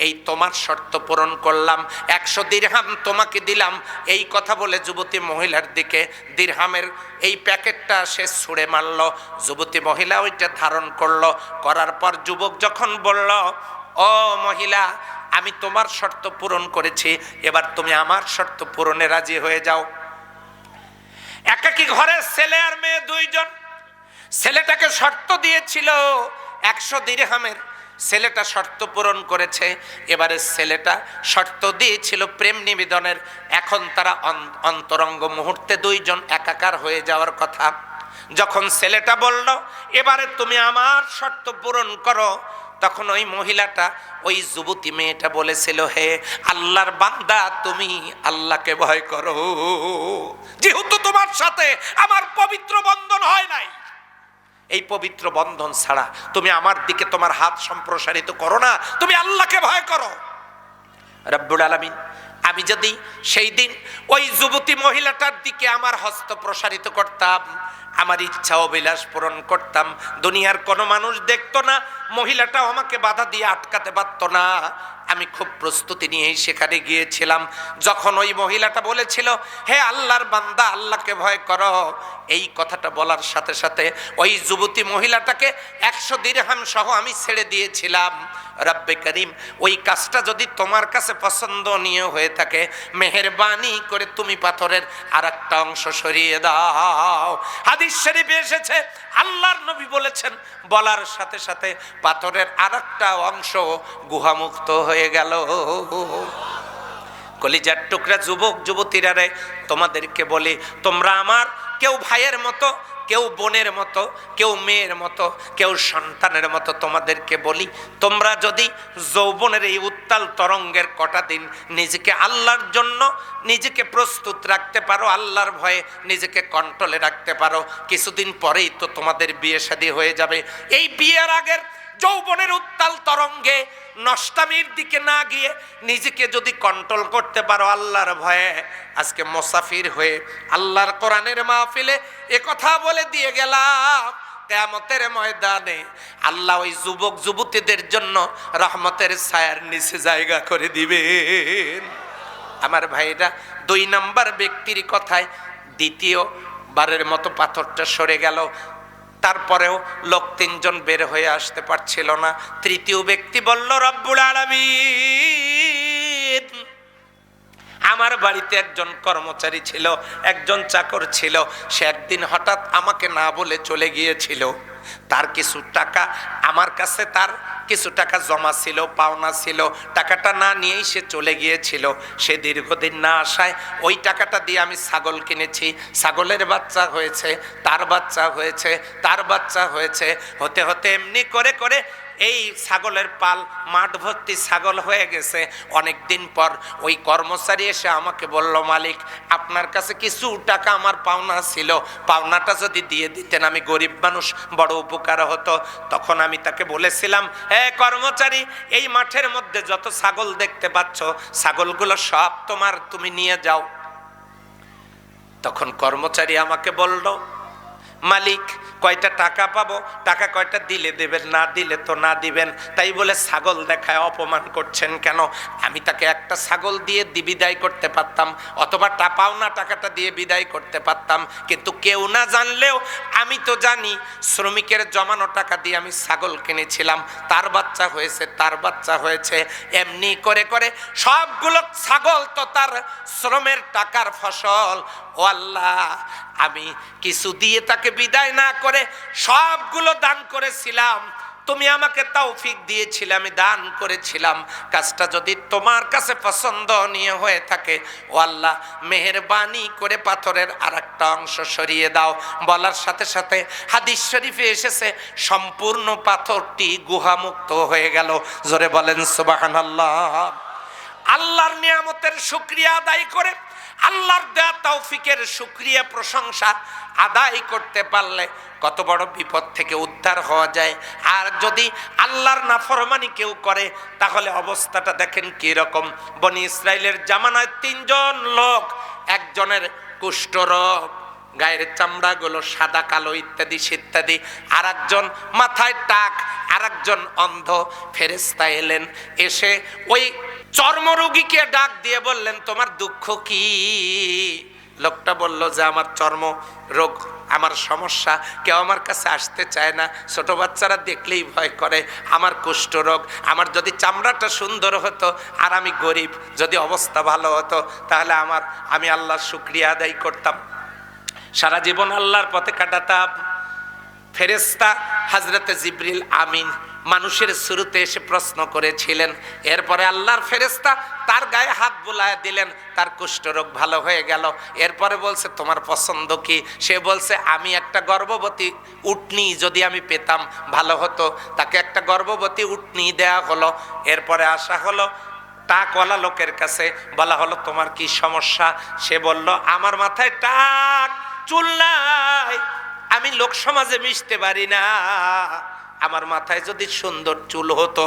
এই তোমার শর্ত পূরণ করলাম, 100 দিরহাম তোমাকে দিলাম। এই কথা বলে যুবতী মহিলার দিকে দিরহামের এই প্যাকেটটা সে ছুঁড়ে মারল। যুবতী মহিলা ওইটা ধারণ করলো। করার পর যুবক যখন বলল, ও মহিলা, আমি তোমার শর্ত পূরণ করেছি, এবার তুমি আমার শর্ত পূরণে রাজি হয়ে যাও। একাকী ঘরে ছেলে আর মেয়ে দুইজন। ছেলেটাকে শর্ত দিয়েছিল 100 দিরহামের, ছেলেটা শর্ত পূরণ করেছে। এবারে ছেলেটা শর্ত দিয়েছিল প্রেম নিবেদনের, এখন তারা অন্তরঙ্গ মুহূর্তে দুইজন একাকার হয়ে যাওয়ার কথা। যখন ছেলেটা বলল, এবারে তুমি আমার শর্ত পূরণ করো, তখন ওই মহিলাটা, ওই যুবতী মেয়েটা বলেছিল, হে আল্লাহর বান্দা, তুমি আল্লাহকে ভয় করো, যেহেতু তোমার সাথে আমার পবিত্র বন্ধন হয় নাই, এই পবিত্র বন্ধন ছাড়া তুমি আমার দিকে তোমার হাত সম্প্রসারিত করো না, তুমি আল্লাহকে ভয় করো। রব্বুল আলামিন, আমি যদি সেই দিন ওই যুবতী মহিলাটার দিকে আমার হস্ত প্রসারিত করতাম, আমার ইচ্ছা অভিলাষ পূরণ করতাম, দুনিয়ার কোনো মানুষ দেখতো না, মহিলাটাও আমাকে বাধা দিয়ে আটকাতে পারতো না। আমি খুব প্রস্তুতি নিয়েই সেখানে গিয়েছিলাম। যখন ওই মহিলাটা বলেছিল, হে আল্লাহর বান্দা, আল্লাহকে ভয় করো, এই কথাটা বলার সাথে সাথে ওই যুবতী মহিলাটাকে 100 দিরহাম সহ আমি ছেড়ে দিয়েছিলাম। রব্বে করিম, ওই কাজটা যদি তোমার কাছে পছন্দনীয় হয়ে থাকে, মেহেরবানি করে তুমি পাথরের আরেকটা অংশ সরিয়ে দাও। হাদিস শরীফে এসেছে, আল্লাহর নবী বলেছেন, বলার সাথে সাথে পাথরের আরেকটা অংশ গুহামুক্ত হয়ে গেল। কলিজার টুকরা যুবক যুবতীরা রে, তোমাদেরকে বলি, তোমরা আমার কেউ ভাইয়ের মতো, কেউ বোনের মতো, কেউ মেয়ের মতো, কেউ সন্তানের মতো। তোমাদেরকে বলি, তোমরা যদি যৌবনের এই উত্তাল তরঙ্গের কটা দিন নিজেকে আল্লাহর জন্য নিজেকে প্রস্তুত রাখতে পারো, আল্লাহর ভয়ে নিজেকে কন্ট্রোলে রাখতে পারো, কিছুদিন পরেই তো তোমাদের বিয়ে শাদী হয়ে যাবে। এই বিয়ের আগের যৌবনের উত্তাল তরঙ্গে নষ্টামির দিকে না গিয়ে নিজেকে যদি কন্ট্রোল করতে পারো আল্লাহর ভয়ে, আজকে মুসাফির হয়ে আল্লাহর কোরআনের মাহফিলে এ কথা বলে দিয়ে গেলাম, কিয়ামতের ময়দানে আল্লাহ ওই যুবক যুবতীদের জন্য রহমতের ছায়ার নিচে জায়গা করে দিবেন। আমার ভাইরা, 2 নাম্বার ব্যক্তির কথায় দ্বিতীয় বারের মতো পাথরটা সরে গেল। তারপরেও লোক তিনজন বের হয়ে আসতে পারছিল না। তৃতীয় ব্যক্তি বলল, রব্বুল আলামিন, আমার বাড়িতে একজন কর্মচারী ছিল, একজন চাকর ছিল, সে একদিন হঠাৎ আমাকে না বলে চলে গিয়েছিল। তার কিছু টাকা আমার কাছে, তার কিছু টাকা জমা ছিল, পাওনা ছিল, টাকাটা না নিয়েই সে চলে গিয়েছিল। সে দীর্ঘদিন না আসায় ওই টাকাটা দিয়ে আমি ছাগল কিনেছি, ছাগলের বাচ্চা হয়েছে, তার বাচ্চা হয়েছে, তার বাচ্চা হয়েছে, হতে হতে এমনি করে করে এই ছাগলের পাল মাঠ ভর্তি ছাগল হয়ে গেছে। অনেক দিন পর ওই কর্মচারী এসে আমাকে বলল, মালিক, আপনার কাছে কিছু টাকা আমার পাওনা ছিল, পাওনাটা যদি দিয়ে দিতেন আমি গরিব মানুষ, বড় উপকার হতো। তখন আমি তাকে বলেছিলাম, হে কর্মচারী, এই মাঠের মধ্যে যত ছাগল দেখতে পাচ্ছ, ছাগলগুলো সব তোমার, তুমি নিয়ে যাও। তখন কর্মচারী আমাকে বলল, মালিক, কয়টা টাকা পাবো, টাকা কয়টা দিলে দেবেন, না দিলে তো না দিবেন, তাই বলে ছাগল দেখায় অপমান করছেন কেন? আমি তাকে একটা ছাগল দিয়ে বিদায় করতে পারতাম, অথবা পাওনা টাকাটা দিয়ে বিদায় করতে পারতাম, কিন্তু কেউ না জানলেও আমি তো জানি শ্রমিকের জমানো টাকা দিয়ে আমি ছাগল কিনেছিলাম, তার বাচ্চা হয়েছে, তার বাচ্চা হয়েছে, এমনি করে করে সবগুলো ছাগল তো তার শ্রমের টাকার ফসল। ও আল্লাহ, আমি কিছু দিয়ে তাকে বিদায় না করে সবগুলো দান করেছিলাম, তুমি আমাকে তৌফিক দিয়েছিলে, আমি দান করেছিলাম। কাজটা যদি তোমার কাছে পছন্দনীয় হয়ে থাকে, ও আল্লাহ, মেহেরবানি করে পাথরের আরেকটা অংশ সরিয়ে দাও। বলার সাথে সাথে হাদিস শরীফে এসেছে, সম্পূর্ণ পাথরটি গুহামুক্ত হয়ে গেল। জোরে বলেন সুবহানাল্লাহ। আল্লাহর নিয়ামতের শুকরিয়া আদায় করে, আল্লাহর দেয়া তৌফিকের শুকরিয়া প্রশংসা আদায় করতে পারলে কত বড় বিপদ থেকে উদ্ধার হওয়া যায়। আর যদি আল্লাহর নাফরমানি কেউ করে, তাহলে অবস্থাটা দেখেন কি রকম। বনি ইসরাইলের জামানায় তিনজন লোক, একজনের কুষ্ঠরোগ, গায়ের চামড়াগুলো সাদা কালো ইত্যাদি ইত্যাদি, আর একজন মাথায় টাক, আর একজন অন্ধ। ফেরেশতা এলেন, এসে ওই চর্মরোগীকে ডাক দিয়ে বললেন, তোমার দুঃখ কি? লোকটা বলল যে আমার চর্ম রোগ, আমার সমস্যা, কেউ আমার কাছে আসতে চায় না, ছোট বাচ্চারা দেখলেই ভয় করে, আমার কুষ্ঠরোগ, আমার যদি চামড়াটা সুন্দর হতো আর আমি গরিব, যদি অবস্থা ভালো হতো, তাহলে আমি আল্লাহর শুকরিয়া আদায় করতাম, সারা জীবন আল্লাহর পথে কাটাতাম। ফেরেশতা হযরতে জিবরিল আমিন মানুষের শুরুতে এসে প্রশ্ন করেছিলেন, এরপরে আল্লাহর ফেরেশতা তার গায়ে হাত বুলায় দিলেন, তার কুষ্ঠরোগ ভালো হয়ে গেল। এরপরে বলছে, তোমার পছন্দ কি? সে বলছে, আমি একটা গর্ভবতী উটনি যদি আমি পেতাম ভালো হতো। তাকে একটা গর্ভবতী উটনি দেয়া হলো। এরপরে আসা হলো টাকওয়ালা লোকের কাছে, বলা হলো, তোমার কি সমস্যা? সে বলল, আমার মাথায় টাক, চুল নাই, আমি লোক সমাজে মিশতে পারি না, আমার মাথায় যদি সুন্দর চুল হতো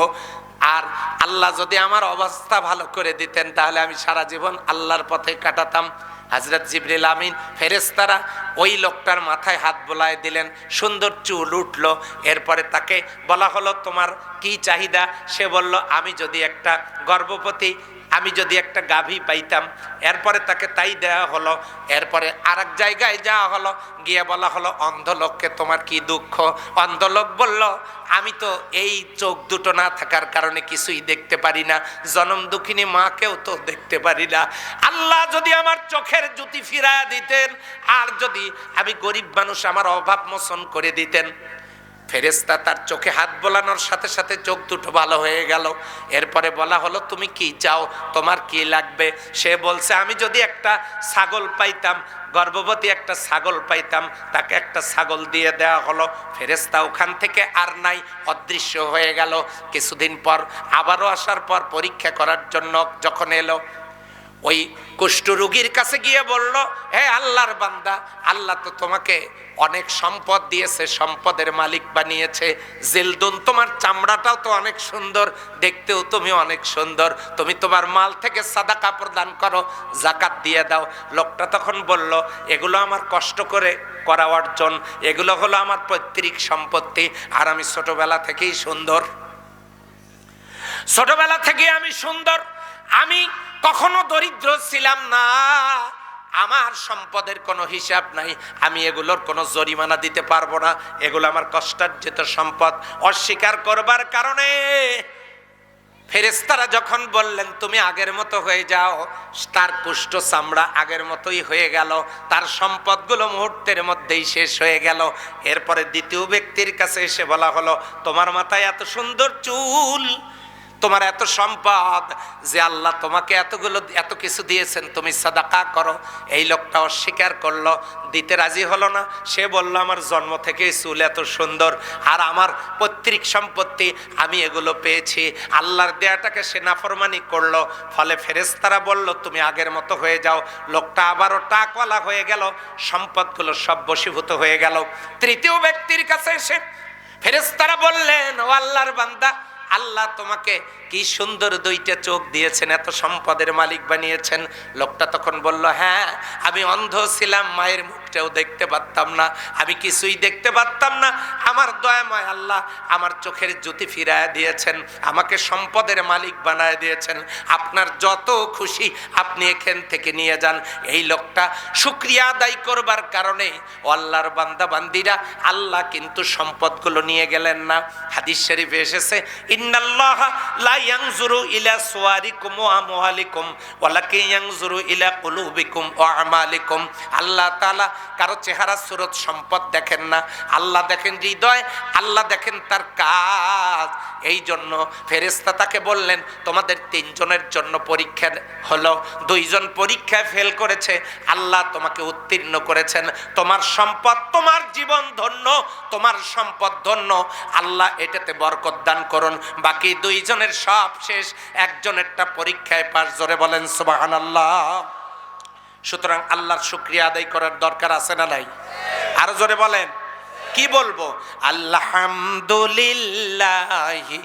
আর আল্লাহ যদি আমার অবস্থা ভালো করে দিতেন, তাহলে আমি সারা জীবন আল্লাহর পথে কাটাতাম। হযরত জিবরিল আমিন ফেরেশতারা ওই লোকটার মাথায় হাত বোলায় দিলেন, সুন্দর চুল উঠলো। এরপরে তাকে বলা হলো, তোমার কি চাহিদা? সে বলল, আমি যদি একটা গাভী পাইতাম। এরপরে তাকে তাই দেওয়া হলো। এরপরে আরেক জায়গায় যাওয়া হলো, গিয়ে বলা হলো, অন্ধ লোককে তোমার কি দুঃখ? অন্ধ লোক বলল, আমি তো এই চোখ দুটো না থাকার কারণে কিছুই দেখতে পারি না, জনম দুঃখিনী মাকেও তো দেখতে পারি না। আল্লাহ যদি আমার চোখের জ্যোতি ফিরায়া দিতেন, আর যদি আমি গরিব মানুষ, আমার অভাব মোচন করে দিতেন। ফেরেশতা তার চোখে হাত বোলানোর সাথে সাথে চোখ দুটো ভালো হয়ে গেল। এরপরে বলা হলো, তুমি কি চাও, তোমার কি লাগবে? সে বলছে, আমি যদি একটা ছাগল পাইতাম, গর্ভবতী একটা ছাগল পাইতাম। তাকে একটা ছাগল দিয়ে দেওয়া হলো। ফেরেশতা ওখান থেকে আর নাই, অদৃশ্য হয়ে গেল। কিছুদিন পর আবারও আসার পর পরীক্ষা করার জন্য যখন এলো, ওই কুষ্ঠরোগীর কাছে গিয়ে বলল, হে আল্লাহর বান্দা, আল্লাহ তো তোমাকে অনেক সম্পদ দিয়েছে, সম্পদের মালিক বানিয়েছে। জিলদুন, তোমার চামড়াটাও তো অনেক সুন্দর, দেখতেও তুমি অনেক সুন্দর, তুমি তোমার মাল থেকে সাদাকা প্রদান করো, যাকাত দিয়ে দাও। লোকটা তখন বলল, এগুলো আমার কষ্ট করে করা অর্জন, এগুলো হলো আমার পৈতৃক সম্পত্তি, আর আমি ছোটবেলা থেকেই সুন্দর, ছোটবেলা থেকে আমি সুন্দর, আমি কখনো দরিদ্র ছিলাম না, আমার সম্পদের কোনো হিসাব নাই, আমি এগুলোর কোনো জরিমানা দিতে পারবো না, এগুলো আমার কষ্টার্জিত সম্পদ। অস্বীকার করবার কারণে ফেরেশতারা যখন বললেন তুমি আগের মতো হয়ে যাও, তার কুষ্ঠ চামড়া আগের মতোই হয়ে গেল, তার সম্পদগুলো মুহূর্তের মধ্যেই শেষ হয়ে গেল। এরপরে দ্বিতীয় ব্যক্তির কাছে এসে বলা হলো তোমার মাথায় এত সুন্দর চুল, তোমার এত সম্পদ, যে আল্লাহ তোমাকে এত কিছু দিয়েছেন, তুমি সাদাকা করো। এই লোকটা অস্বীকার করলো, দিতে রাজি হলো না। সে বলল আমার জন্ম থেকেই চুল এত সুন্দর, আর আমার পৈতৃক সম্পত্তি, আমি এগুলো পেয়েছি। আল্লাহর দেয়াটাকে সে নাফরমানি করলো। ফলে ফেরেশতারা বলল তুমি আগের মতো হয়ে যাও। লোকটা আবারও টাকওয়ালা হয়ে গেল, সম্পদগুলো সব বশীভূত হয়ে গেল। তৃতীয় ব্যক্তির কাছে এসে ফেরেশতারা বললেন ও আল্লাহর বান্দা, আল্লাহ তোমাকে কি সুন্দর দুইটা চোখ দিয়েছেন, এত সম্পদের মালিক বানিয়েছেন। লোকটা তখন বলল হ্যাঁ, আমি অন্ধ ছিলাম, মায়ের মুখটাও দেখতে পারতাম না, আমি কিছুই দেখতে পারতাম না। আমার দয়াময় আল্লাহ আমার চোখের জ্যোতি ফিরায় দিয়েছেন, আমাকে সম্পদের মালিক বানায় দিয়েছেন। আপনার যত খুশি আপনি এখান থেকে নিয়ে যান। এই লোকটা শুকরিয়া আদায় করবার কারণে ও আল্লাহর বান্দা বান্দিরা, আল্লাহ কিন্তু সম্পদগুলো নিয়ে গেলেন না। হাদিস শরীফে এসেছে ইন্নাল্লাহ লা ইয়ানজুরু ইলা সুওয়ারিকুম ওয়া আমওয়ালিকুম ওয়ালাকিন ইয়ানজুরু ইলা কুলুবিকুম ওয়া আমালিকুম। আল্লাহ তাআলা কারো চেহারা সুরত সম্পদ দেখেন না, আল্লাহ দেখেন হৃদয়, আল্লাহ দেখেন তার কাজ। এই জন্য ফেরেশতা তাকে বললেন তোমাদের তিনজনের জন্য পরীক্ষা হলো, দুইজন পরীক্ষায় ফেল করেছে, আল্লাহ তোমাকে উত্তীর্ণ করেছেন। তোমার সম্পদ, তোমার জীবন ধন্য, তোমার সম্পদ ধন্য, আল্লাহ এটাতে বরকত দান করুন। বাকি দুইজনের সব শেষ, একজনেরটা পরীক্ষায় পাস। জোরে বলেন সুবহানাল্লাহ। সুতরাং আল্লাহর শুকরিয়া আদায় করার দরকার আছে না নাই? আরো জোরে বলেন। কি বলবো? আলহামদুলিল্লাহি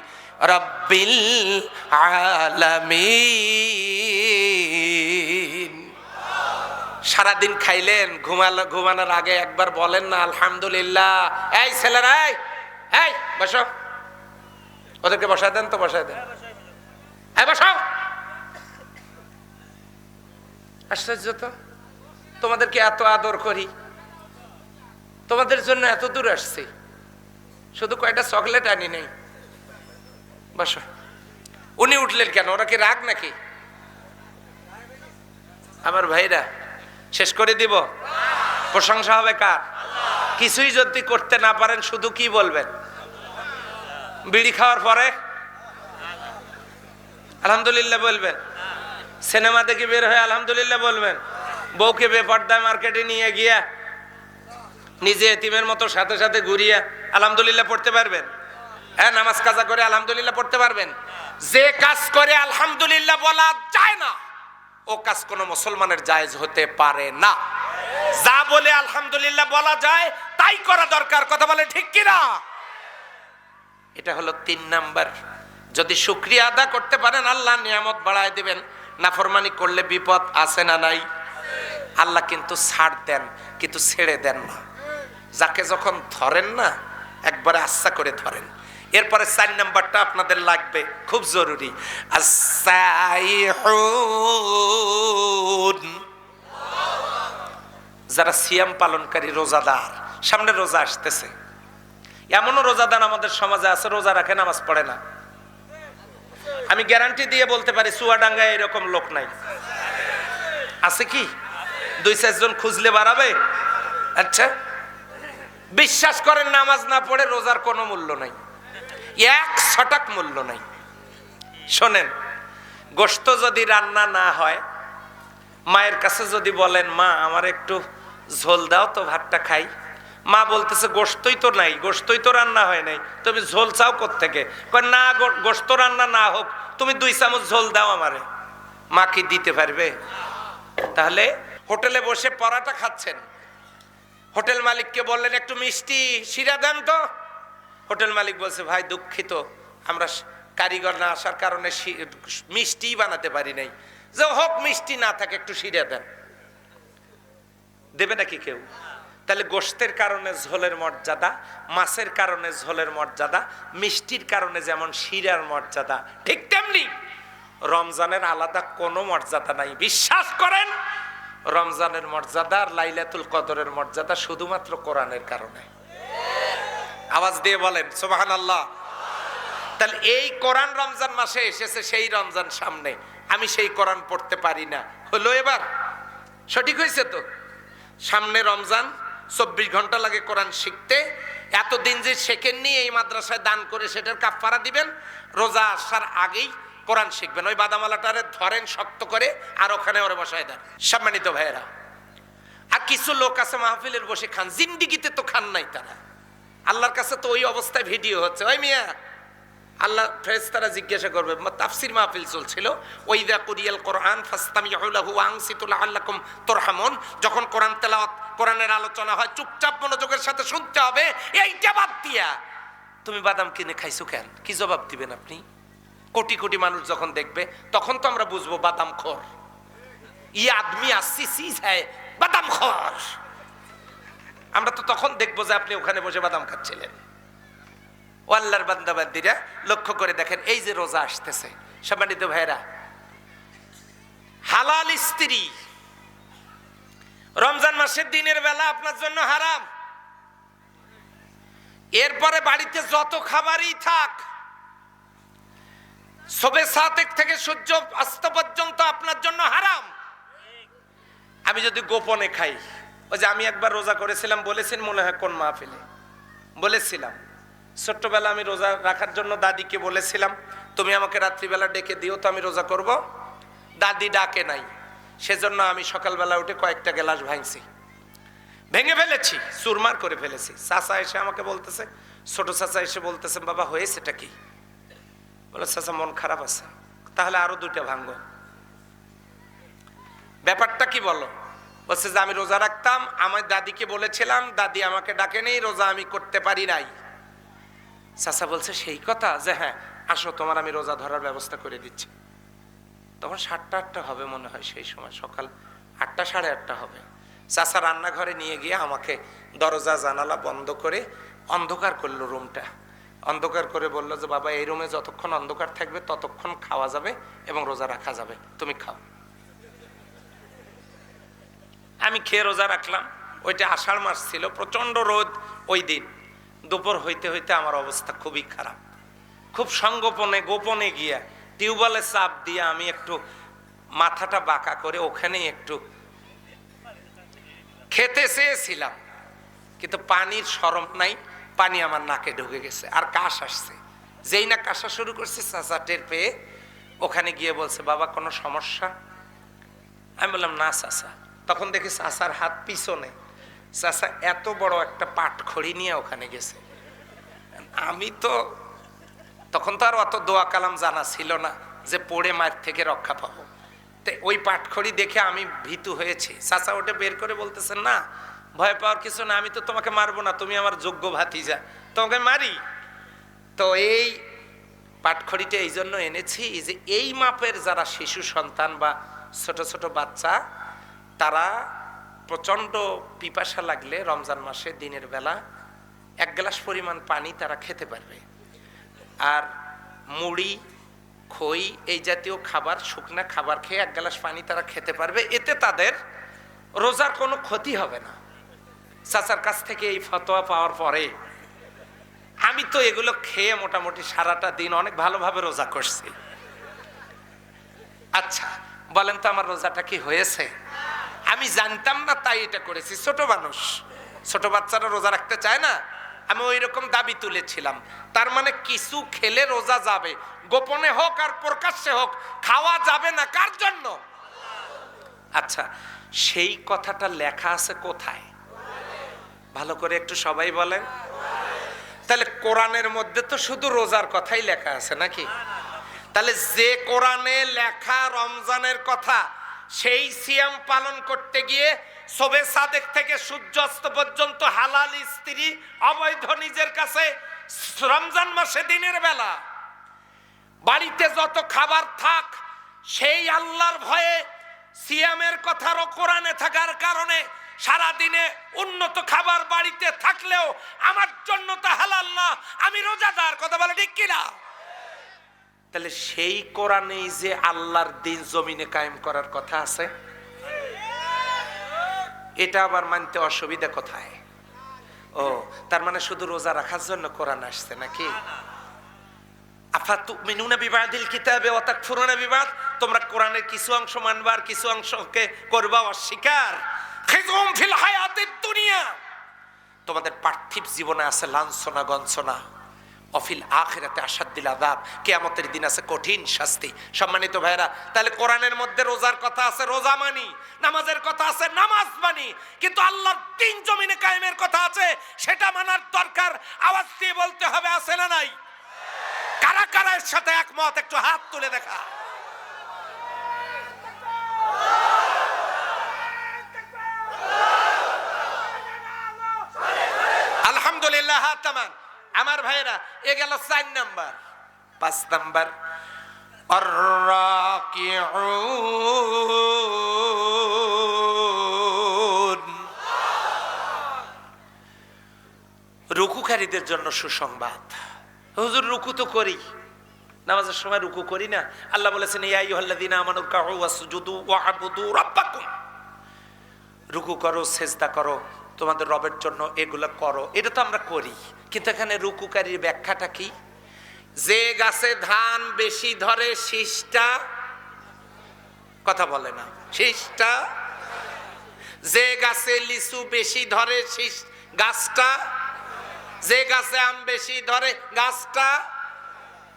রাব্বিল আলামিন। সারাদিন খাইলেন, ঘুমানোর আগে একবার বলেন না আলহামদুলিল্লাহ। এই ছেলেরা, এই বসো, ওদেরকে বসায় দেন তো, বসায় দেন, বসাও। আশ্চর্য তো, তোমাদেরকে এত আদর করি, তোমাদের জন্য এত দূর আসছি, শুধু কয়টা চকলেট আনি নাই। বসো। উনি উঠলেন কেন? ওরা কি রাগ নাকি? আমার ভাইরা, শেষ করে দিব? প্রশংসা হবে কার? কিছুই যদি করতে না পারেন শুধু কি বলবেন? বিড়ি খাওয়ার পরে আলহামদুলিল্লাহ বলবেন, সিনেমা দেখে বের হয়ে আলহামদুলিল্লাহ বলবেন, বউকে বেপর্দায় মার্কেটে নিয়ে গিয়া নিজে এতিমের মতো সাথে সাথে ঘুরিয়া আলহামদুলিল্লাহ পড়তে পারবেন? হ্যাঁ, নামাজ কাজা করে আলহামদুলিল্লাহ পড়তে পারবেন? যে কাজ করে আলহামদুলিল্লাহ বলা যায় না, ও কাজ কোনো মুসলমানের জায়েজ হতে পারে না। যা বলে আলহামদুলিল্লাহ বলা যায় তাই করা দরকার। কথা বলে ঠিক কিনা? এটা হলো 3 নাম্বার। যদি শুকরিয়া আদা করতে পারেন আল্লাহ নিয়ামত বাড়ায় দিবেন। নাফরমানি করলে বিপদ আছে না নাই? আল্লাহ কিন্তু ছাড় দেন, কিন্তু ছেড়ে দেন না। যাকে যখন ধরেন না, একবারে আচ্ছা করে ধরেন। এরপরে 4 নাম্বারটা আপনাদের লাগবে, খুব জরুরি। আস-সাইহুন, যারা সিয়াম পালনকারী, রোজাদার। সামনে রোজা আসতেছে, এমনও রোজাদার আমাদের সমাজে আছে রোজা রাখে, নামাজ পড়ে না। আমি গ্যারান্টি দিয়ে বলতে পারি চুয়াডাঙ্গায় এরকম লোক নাই। আছে কি? 2-4 জন খুঁজলে বাড়াবে। আচ্ছা, বিশ্বাস করেন নামাজ না পড়ে রোজার কোনো মূল্য নাই, 1 ছটাক মূল্য নাই। শোনেন, গোশত যদি রান্না না হয়, মায়ের কাছে যদি বলেন মা আমার একটু ঝোল দাও তো ভাতটা খাই, মা বলতেছে গোশতই তো নাই, গোশতই তো রান্না হয় নাই, তুমি ঝোল চাও কোত্থেকে? কয় না, গোশত রান্না না হোক, তুমি 2 চামচ ঝোল দাও আমারে। মা কি দিতে পারবে? তাহলে হোটেলে বসে পরাটা খাচ্ছেন, হোটেল মালিককে বললেন একটু মিষ্টি শিরা দেন তো। হোটেল মালিক বলছে ভাই দুঃখিত, আমরা কারিগর না আসার কারণে মিষ্টি বানাতে পারি নাই। যে হোক, মিষ্টি না থাকে, একটু শিরা দেন। দেবে নাকি কেউ? তাহলে গোশতের কারণে ঝোলের মর্যাদা, মাছের কারণে ঝোলের মর্যাদা, মিষ্টির কারণে যেমন শিরার মর্যাদা, ঠিক তেমনি রমজানের আলাদা কোনো মর্যাদা নাই। বিশ্বাস করেন, রমজানের মর্যাদা আর লাইলাতুল কদরের মর্যাদা শুধুমাত্র কোরআনের কারণে। আওয়াজ দিয়ে বলেন সুবহানাল্লাহ। তাহলে এই কোরআন রমজান মাসে এসেছে, সেই রমজান সামনে, আমি সেই কোরআন পড়তে পারি না, হলো এবার সঠিক হয়েছে তো? সামনে রমজান, 24 ঘন্টা লাগে কোরআন শিখতে, এতদিন যে শেখেননি এই মাদ্রাসায় দান করে সেটার কাফারা দিবেন, রোজা আসার আগেই কোরআন শিখবেন। ওই বাদামালাটারে ধরেন শক্ত করে আর ওখানে ওরে বসায় দেন। সম্মানিত ভাইয়েরা, আর কিছু লোক আছে মাহফিলের বসে খান, জিন্দিগিতে তো খান নাই তারা, আল্লাহর কাছে তো ওই অবস্থায় ভিডিও হচ্ছে। ওই মিয়া, আল্লাহ ফেরেশতারা জিজ্ঞাসা করবে, তাফসীর মাহফিল চলছিল, ওয়াইদা কুরিয়াল কোরআন ফাসতামিউ লাহু ওয়া আনসিতু লাআল্লাকুম তুরহামুন, যখন কোরআন তেলাওয়াত, কোরআনের আলোচনা হয়, চুপচাপ মনোযোগের সাথে শুনতে হবে। এইটা বাদ দিয়া তুমি বাদাম কিনে খাইছো কেন? কি জবাব দিবেন আপনি? কোটি কোটি মানুষ যখন দেখবে তখন তো আমরা বুঝবো বাদাম খোর, ই আদমি আসছি চিজ হ্যায় বাদাম খোর। আমরা তো তখন দেখবো যে আপনি ওখানে বসে বাদাম খাচ্ছিলেন। ও আল্লাহর বান্দা বান্দিরা, লক্ষ্য করে দেখেন, এই যে রোজা আসতেছে, সম্মানিত ভাইরা, হালাল স্ত্রী রমজান মাসের দিনের বেলা আপনার জন্য হারাম। এরপরে বাড়িতে যত খাবারই থাক, সবে সাতেক থেকে সূর্য অস্ত পর্যন্ত আপনার জন্য হারাম। আমি যদি গোপনে খাই, ওই যে আমি একবার রোজা করেছিলাম, বলেছেন মনে হয় কোন মাহফিলে বলেছিলাম, ছোট্টবেলা আমি রোজা রাখার জন্য দাদিকে বলেছিলাম, তুমি আমাকে রাত্রিবেলা ডেকে দিও তো আমি রোজা করব। দাদি ডাকে নাই, সেজন্য আমি সকালবেলা উঠে কয়েকটা গ্লাস ভাঙছি, ভেঙে ফেলেছি, চুরমার করে ফেলেছি। চাচা এসে আমাকে বলতেছে, ছোট চাচা এসে বলতেছে, বাবা হয়েছেটা কি? বলে, চাচা মন খারাপ আছে। তাহলে আরো 2টা ভাঙবো। ব্যাপারটা কি বলো? বলছে যে আমি রোজা রাখতাম, আমার দাদিকে বলেছিলাম, দাদি আমাকে ডাকে নেই, রোজা আমি করতে পারি নাই। চাচা বলছে, সেই কথা? যে হ্যাঁ, আসো তোমার আমি রোজা ধরার ব্যবস্থা করে দিচ্ছি। তখন 7টা-8টা হবে মনে হয়, সেই সময় সকাল 8টা 8:30 হবে। চাচা রান্নাঘরে নিয়ে গিয়ে আমাকে দরজা জানালা বন্ধ করে অন্ধকার করলো রুমটা, অন্ধকার করে বললো যে বাবা, এই রুমে যতক্ষণ অন্ধকার থাকবে ততক্ষণ খাওয়া যাবে এবং রোজা রাখা যাবে, তুমি খাও। আমি খেয়ে রোজা রাখলাম। ওইটা আষাঢ় মাস ছিল, প্রচন্ড রোদ ওই দিন। দুপুর হইতে হইতে আমার অবস্থা খুবই খারাপ। খুব সংগোপনে গোপনে গিয়া টিউবওয়েলে চাপ দিয়ে আমি একটু মাথাটা বাঁকা করে ওখানেই একটু খেতে চেয়েছিলাম, কিন্তু পানির শরম নাই, পানি আমার নাকে ঢুকে গেছে আর কাশ আসছে। যেই না কাশা শুরু করছে, চাচা টের পেয়ে ওখানে গিয়ে বলছে, বাবা কোনো সমস্যা? আমি বললাম না চাচা। তখন দেখি চাচার হাত পিছনে, চাচা এত বড় একটা পাটখড়ি নিয়ে ওখানে গেছে। আমি তো তখন তো আর অত দোয়া কালাম জানা ছিল না যে পড়ে মার থেকে রক্ষা পাবো। তো ওই পাটখড়ি দেখে আমি ভীতু হয়েছি। চাচা ওটা বের করে বলতেছেন, না ভয় পাওয়ার কিছু না, আমি তো তোমাকে মারবো না, তুমি আমার যোগ্য ভাতিজা, তোমাকে মারি। তো এই পাটখড়িটা এই জন্য এনেছি যে এই মাপের যারা শিশু সন্তান বা ছোট ছোট বাচ্চা, তারা প্রচন্ড পিপাসা লাগলে রমজান মাসে দিনের বেলা 1 গ্লাস পরিমাণ পানি তারা খেতে পারবে। আর মুড়ি, খই এই জাতীয় খাবার, শুকনা খাবার খেয়ে 1 গ্লাস পানি তারা খেতে পারবে, এতে তাদের রোজার কোনো ক্ষতি হবে না। চাচার কাছ থেকে এই ফতোয়া পাওয়ার পরে আমি তো এগুলো খেয়ে মোটামুটি সারাটা দিন অনেক ভালোভাবে রোজা করছি। আচ্ছা বলেন তো, আমার রোজাটা কি হয়েছে? আমি জানতাম না তাই এটা করেছি। ছোট মানুষ, ছোট বাচ্চারা রোজা রাখতে চায় না, আমি ওই রকম দাবি তুলেছিলাম। তার মানে কিছু খেলে রোজা যাবে, গোপনে হোক আর প্রকাশ্যে হোক, খাওয়া যাবে না। কার জন্য? আচ্ছা, সেই কথাটা লেখা আছে কোথায়? ভালো করে একটু সবাই বলেন। তাহলে কোরআনের মধ্যে তো শুধু রোজার কথাই লেখা আছে নাকি? তাহলে যে কোরআনে লেখা রমজানের কথা, সেই সিয়াম পালন করতে গিয়ে সবে সাদেক থেকে সূর্যাস্ত পর্যন্ত হালাল স্ত্রী, অবৈধ নিজের কাছে, রমজান মাসে দিনের বেলা বাড়িতে যত খাবার থাক, সেই আল্লাহর ভয়ে সিয়ামের কথারও কোরআনে থাকার কারণে সারা দিনে উন্নত খাবার বাড়িতে থাকলেও আমার জন্য তা হালাল না, আমি রোজাদার। কথা বলে ঠিক কিনা? তাহলে সেই কোরআনেই যে আল্লাহর দিন জমিনে কায়েম করার কথা আছে, এটা আবার মানতে অসুবিধা কোথায়? ও, তার মানে শুধু রোজা রাখার জন্য কোরআন আসছে নাকি? আফাতুমিনুনা বিবাদিল কিতাবে ওয়া তাকফুরুনা বিবাদ, তোমরা কোরআনের কিছু অংশ মানবা আর কিছু অংশকে করবা অস্বীকার। খিজুম ফিল হায়াতিদ দুনিয়া, তোমাদের পার্থিব জীবনে আছে লাঞ্ছনা গঞ্ছনা, অফিল আখিরাতে আসাদ্দিল আযাব, কিয়ামতের দিন আছে কঠিন শাস্তি। সম্মানিত ভাইরা, তাহলে কোরআনের মধ্যে রোজার কথা আছে, রোজা মানি, নামাজের কথা আছে, নামাজ মানি, কিন্তু আল্লাহর দ্বীন জমিনে কায়েমের কথা আছে, সেটা মানার দরকার। আওয়াজ দিয়ে বলতে হবে, আছে না নাই? কারা কারা এর সাথে একমত একটু হাত তুলে দেখা। আলহামদুলিল্লাহ, হাত নামান। আমার ভাইরা, এ গেল 4 নাম্বার। 5 নাম্বার, আর-রাকিউন, রুকুকারীদের জন্য সুসংবাদ। হুজুর রুকু তো করি, নামাজের সময় রুকু করি না? আল্লাহ বলেছেন, ইয়া আইয়ুহাল্লাযীনা আমানু রুকউ ওয়াসজুদু ওয়া'বুদু রাব্বাকুম, রুকু করো, সিজদা করো, তোমাদের রবের জন্য এগুলো করো। এটা তো আমরা করি, কিন্তু এখানে রুকুকারীর ব্যাখ্যাটা কি? যে গাছে ধান বেশি ধরে শীষটা, কথা বলে না, শীষটা, যে গাছে লিচু বেশি ধরে শীষ গাছটা, যে গাছে আম বেশি ধরে গাছটা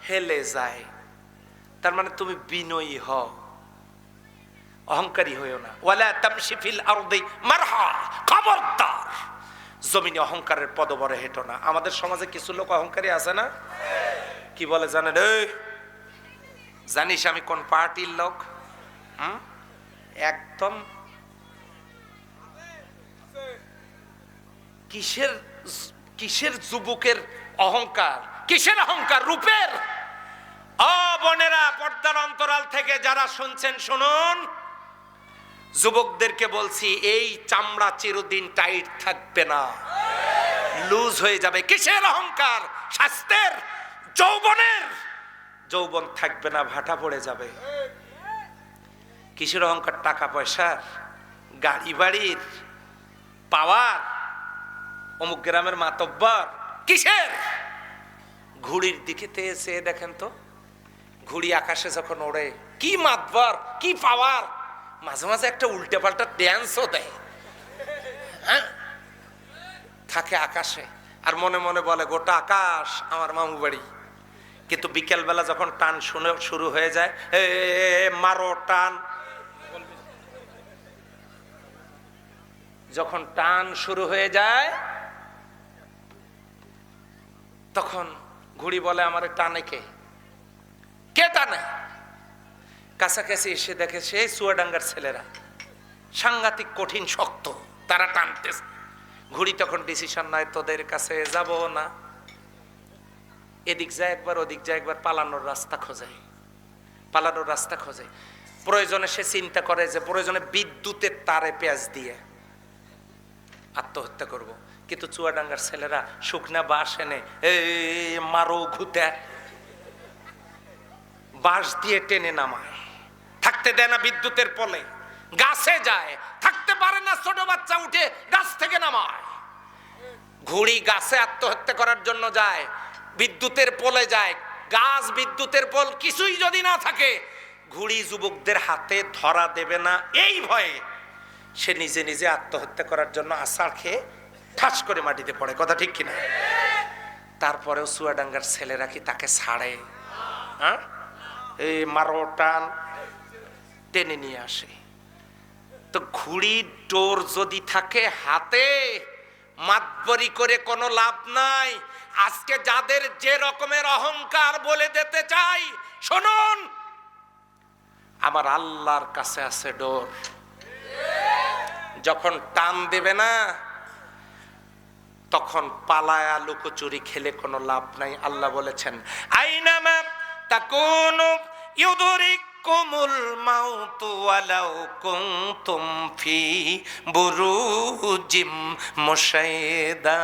হেলে যায়। তার মানে তুমি বিনয়ী হও, অহংকারী হইও না। ওয়ালা তামশি ফিল আরদি মারহা, খবরদার জমিনে অহংকারের পদবরে হেঁটো না। আমাদের সমাজে কিছু লোক অহংকারী আছে না? কি বলে জানেন? এই জানিস আমি কোন পার্টির লোক? একদম কিসের যুবকের অহংকার, কিসের অহংকার? রূপের। ও বোনেরা, পর্দার অন্তরাল থেকে যারা শুনছেন শুনুন, যুবকদেরকে বলছি, এই চামড়া চিরদিন টাইট থাকবে না, লুজ হয়ে যাবে। কিসের অহংকার? স্বাস্থ্যের, যৌবনের। যৌবন থাকবে না, ভাটা পড়ে যাবে। কিসের অহংকার? টাকা পয়সার, গাড়ি বাড়ির, পাওয়ার, অমুক গ্রামের মাতব্বর। কিসের? ঘুড়ির দিকে চেয়ে দেখেন তো, ঘুড়ি আকাশে যখন ওড়ে, কি মাতব্বর, কি পাওয়ার। মাঝে মাঝে একটা উল্টে পাল্টা ড্যান্সও দেয়, হ্যাঁ, থাকে আকাশে, আর মনে মনে বলে গোটা আকাশ আমার মামু বাড়ি। কিন্তু বিকেল বেলা যখন টান শুরু হয়ে যায়, মারো টান, যখন টান শুরু হয়ে যায় তখন ঘুড়ি বলে, আমারে টানে কে? কে টানে? কাছাকাছি এসে দেখে সেই চুয়াডাঙ্গার ছেলেরা, সাংঘাতিক কঠিন শক্ত, তারা টানতেছে। ঘুড়ি তখন ডিসিশন নয়, তোদের কাছে যাব না। এদিক যায় একবার, ওদিক যায় একবার, পালানোর রাস্তা খোঁজে, পালানোর রাস্তা খোঁজে। প্রয়োজনে সে চিন্তা করে যে প্রয়োজনে বিদ্যুতের তারে পেঁয়াজ দিয়ে আত্মহত্যা করব। কিন্তু চুয়াডাঙ্গার ছেলেরা শুকনা বাঁশ এনে মারো ঘুতে বাঁশ দিয়ে টেনে নামায়, থাকতে দেয় না বিদ্যুতের পলে। গাছে যায়, থাকতে পারে না, ছোট বাচ্চা উঠে গাছ থেকে নামায়। ঘুড়ি গাছে আত্মহত্যা করার জন্য যায়, বিদ্যুতের পোলে যায়। গাছ, বিদ্যুতের পোল কিছুই যদি না থাকে, ঘুড়ি যুবকদের হাতে ধরা দেবে না, এই ভয়ে সে নিজে নিজে আত্মহত্যা করার জন্য আছাড় খেয়ে ঠাস করে মাটিতে পড়ে। কথা ঠিক কিনা? তারপরেও চুয়াডাঙ্গার ছেলেরা কি তাকে ছাড়ে? হ্যাঁ, এই মারো টান টেনে নিয়ে আসে। তো ঘুড়ির ডোর যদি থাকে হাতে, মাতবরি করে কোনো লাভ নাই। আজকে যাদের যে রকমের অহংকার, বলে দিতে চাই, শুনুন, আমার আল্লাহর কাছে আছে ডোর। যখন টান দেবে না, তখন পালায়া লুকোচুরি খেলে কোনো লাভ নাই। আল্লাহ বলেছেন, আইনামা তাকুনু ইউদরিকুমুল মাউতু ওয়ালাউ কুনতুম ফি বুরুজিম মুশাইদা।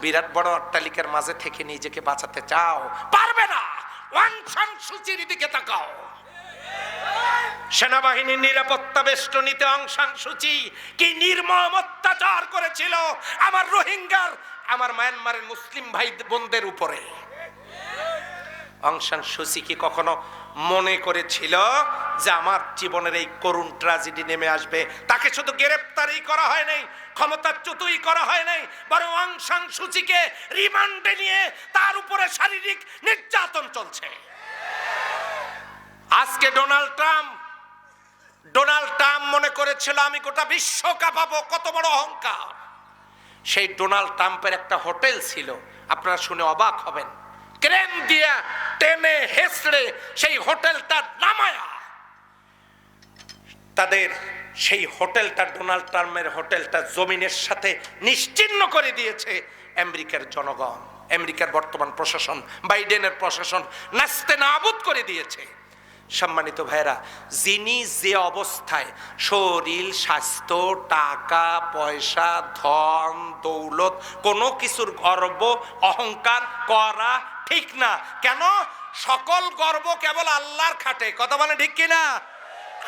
বিরাট বড় অট্টালিকার মাঝে থেকে নিজেকে বাঁচাতে চাও, পারবে না। ওয়ানশন সূচির দিকে তাকাও, সেনাবাহিনীর নিরাপত্তা বেষ্টনীতে অং সান সূচি কি নির্মম অত্যাচার করেছিল আমার রোহিঙ্গার, আমার মায়ানমারের মুসলিম ভাই বোনদের উপরে। অং সান সূচি কি কখনো মনে করেছিল যে আমার জীবনের এই করুণ ট্র্যাজেডি নেমে আসবে? তাকে শুধু গ্রেফতারই করা হয় নাই, ক্ষমতাচ্যুতই করা হয় নাই, বরং অং সান সূচিকে রিমান্ডে নিয়ে তার উপরে শারীরিক নির্যাতন চলছে। আজকে ডোনাল্ড ট্রাম্প মনে করেছিল আমি গোটা বিশ্ব কাঁপাবো, কত বড় অহংকার। সেই ডোনাল্ড ট্রাম্পের একটা হোটেল ছিল, আপনারা শুনে অবাক হবেন, ক্রেন দিয়া টেনে হেসড়ে সেই হোটেলটা নামায়া তাদের সেই হোটেলটা, ডোনাল্ড ট্রাম্পের হোটেলটা জমিনের সাথে নিশ্চিহ্ন করে দিয়েছে আমেরিকার জনগণ। আমেরিকার বর্তমান প্রশাসন, বাইডেনের প্রশাসন নাস্তে নাবুদ করে দিয়েছে। সম্মানিত ভাইরা, যিনি যে অবস্থায় শরীর, স্বাস্থ্য, টাকা পয়সা, ধন দৌলত, কোনো কিছুর গর্ব অহংকার করা ঠিক না। কেন? সকল গর্ব কেবল আল্লাহর খাটে। কথা বলে ঠিক কিনা?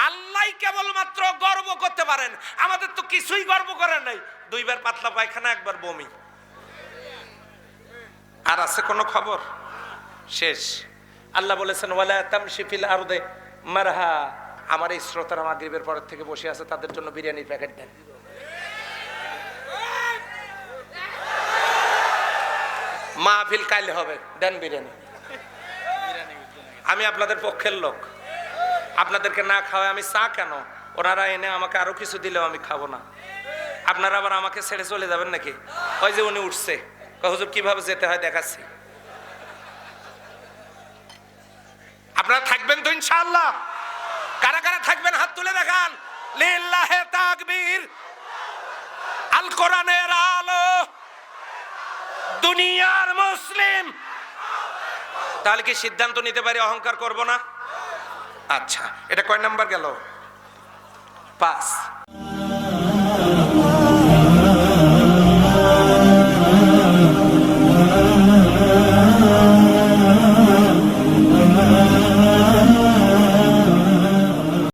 আল্লাহ কেবলমাত্র গর্ব করতে পারেন, আমাদের তো কিছুই গর্ব করার নাই। 2 বার পাতলা পায়খানা, 1 বার বমি, আর আছে কোনো খবর? শেষ। আল্লাহ বলেছেন ওয়ালা তামশি ফিল আরদে মারহা। আমার এই শ্রোতারা মাগরিবের পর থেকে বসে আছে, তাদের জন্য বিরিয়ানির প্যাকেট দেন। মাহফিল কাইলে হবে, দেন বিরিয়ানি। আমি আপনাদের পক্ষের লোক, আপনাদেরকে না খাওয়ায় আমি চা কেন? ওনারা এনে আমাকে আরো কিছু দিলেও আমি খাবো না। আপনারা আবার আমাকে ছেড়ে চলে যাবেন নাকি? ওই যে উনি উঠছে, হুজুর কিভাবে যেতে হয় দেখাচ্ছি। আপনারা থাকবেন তো ইনশাআল্লাহ? কারা কারা থাকবেন হাত তুলে দেখান। লিল্লাহে তাকবীর। আল কোরআনের আলো, দুনিয়ার মুসলিম। তাহলে কি সিদ্ধান্ত নিতে পারি অহংকার করব না? আচ্ছা, এটা কয় নাম্বার গেল? 5।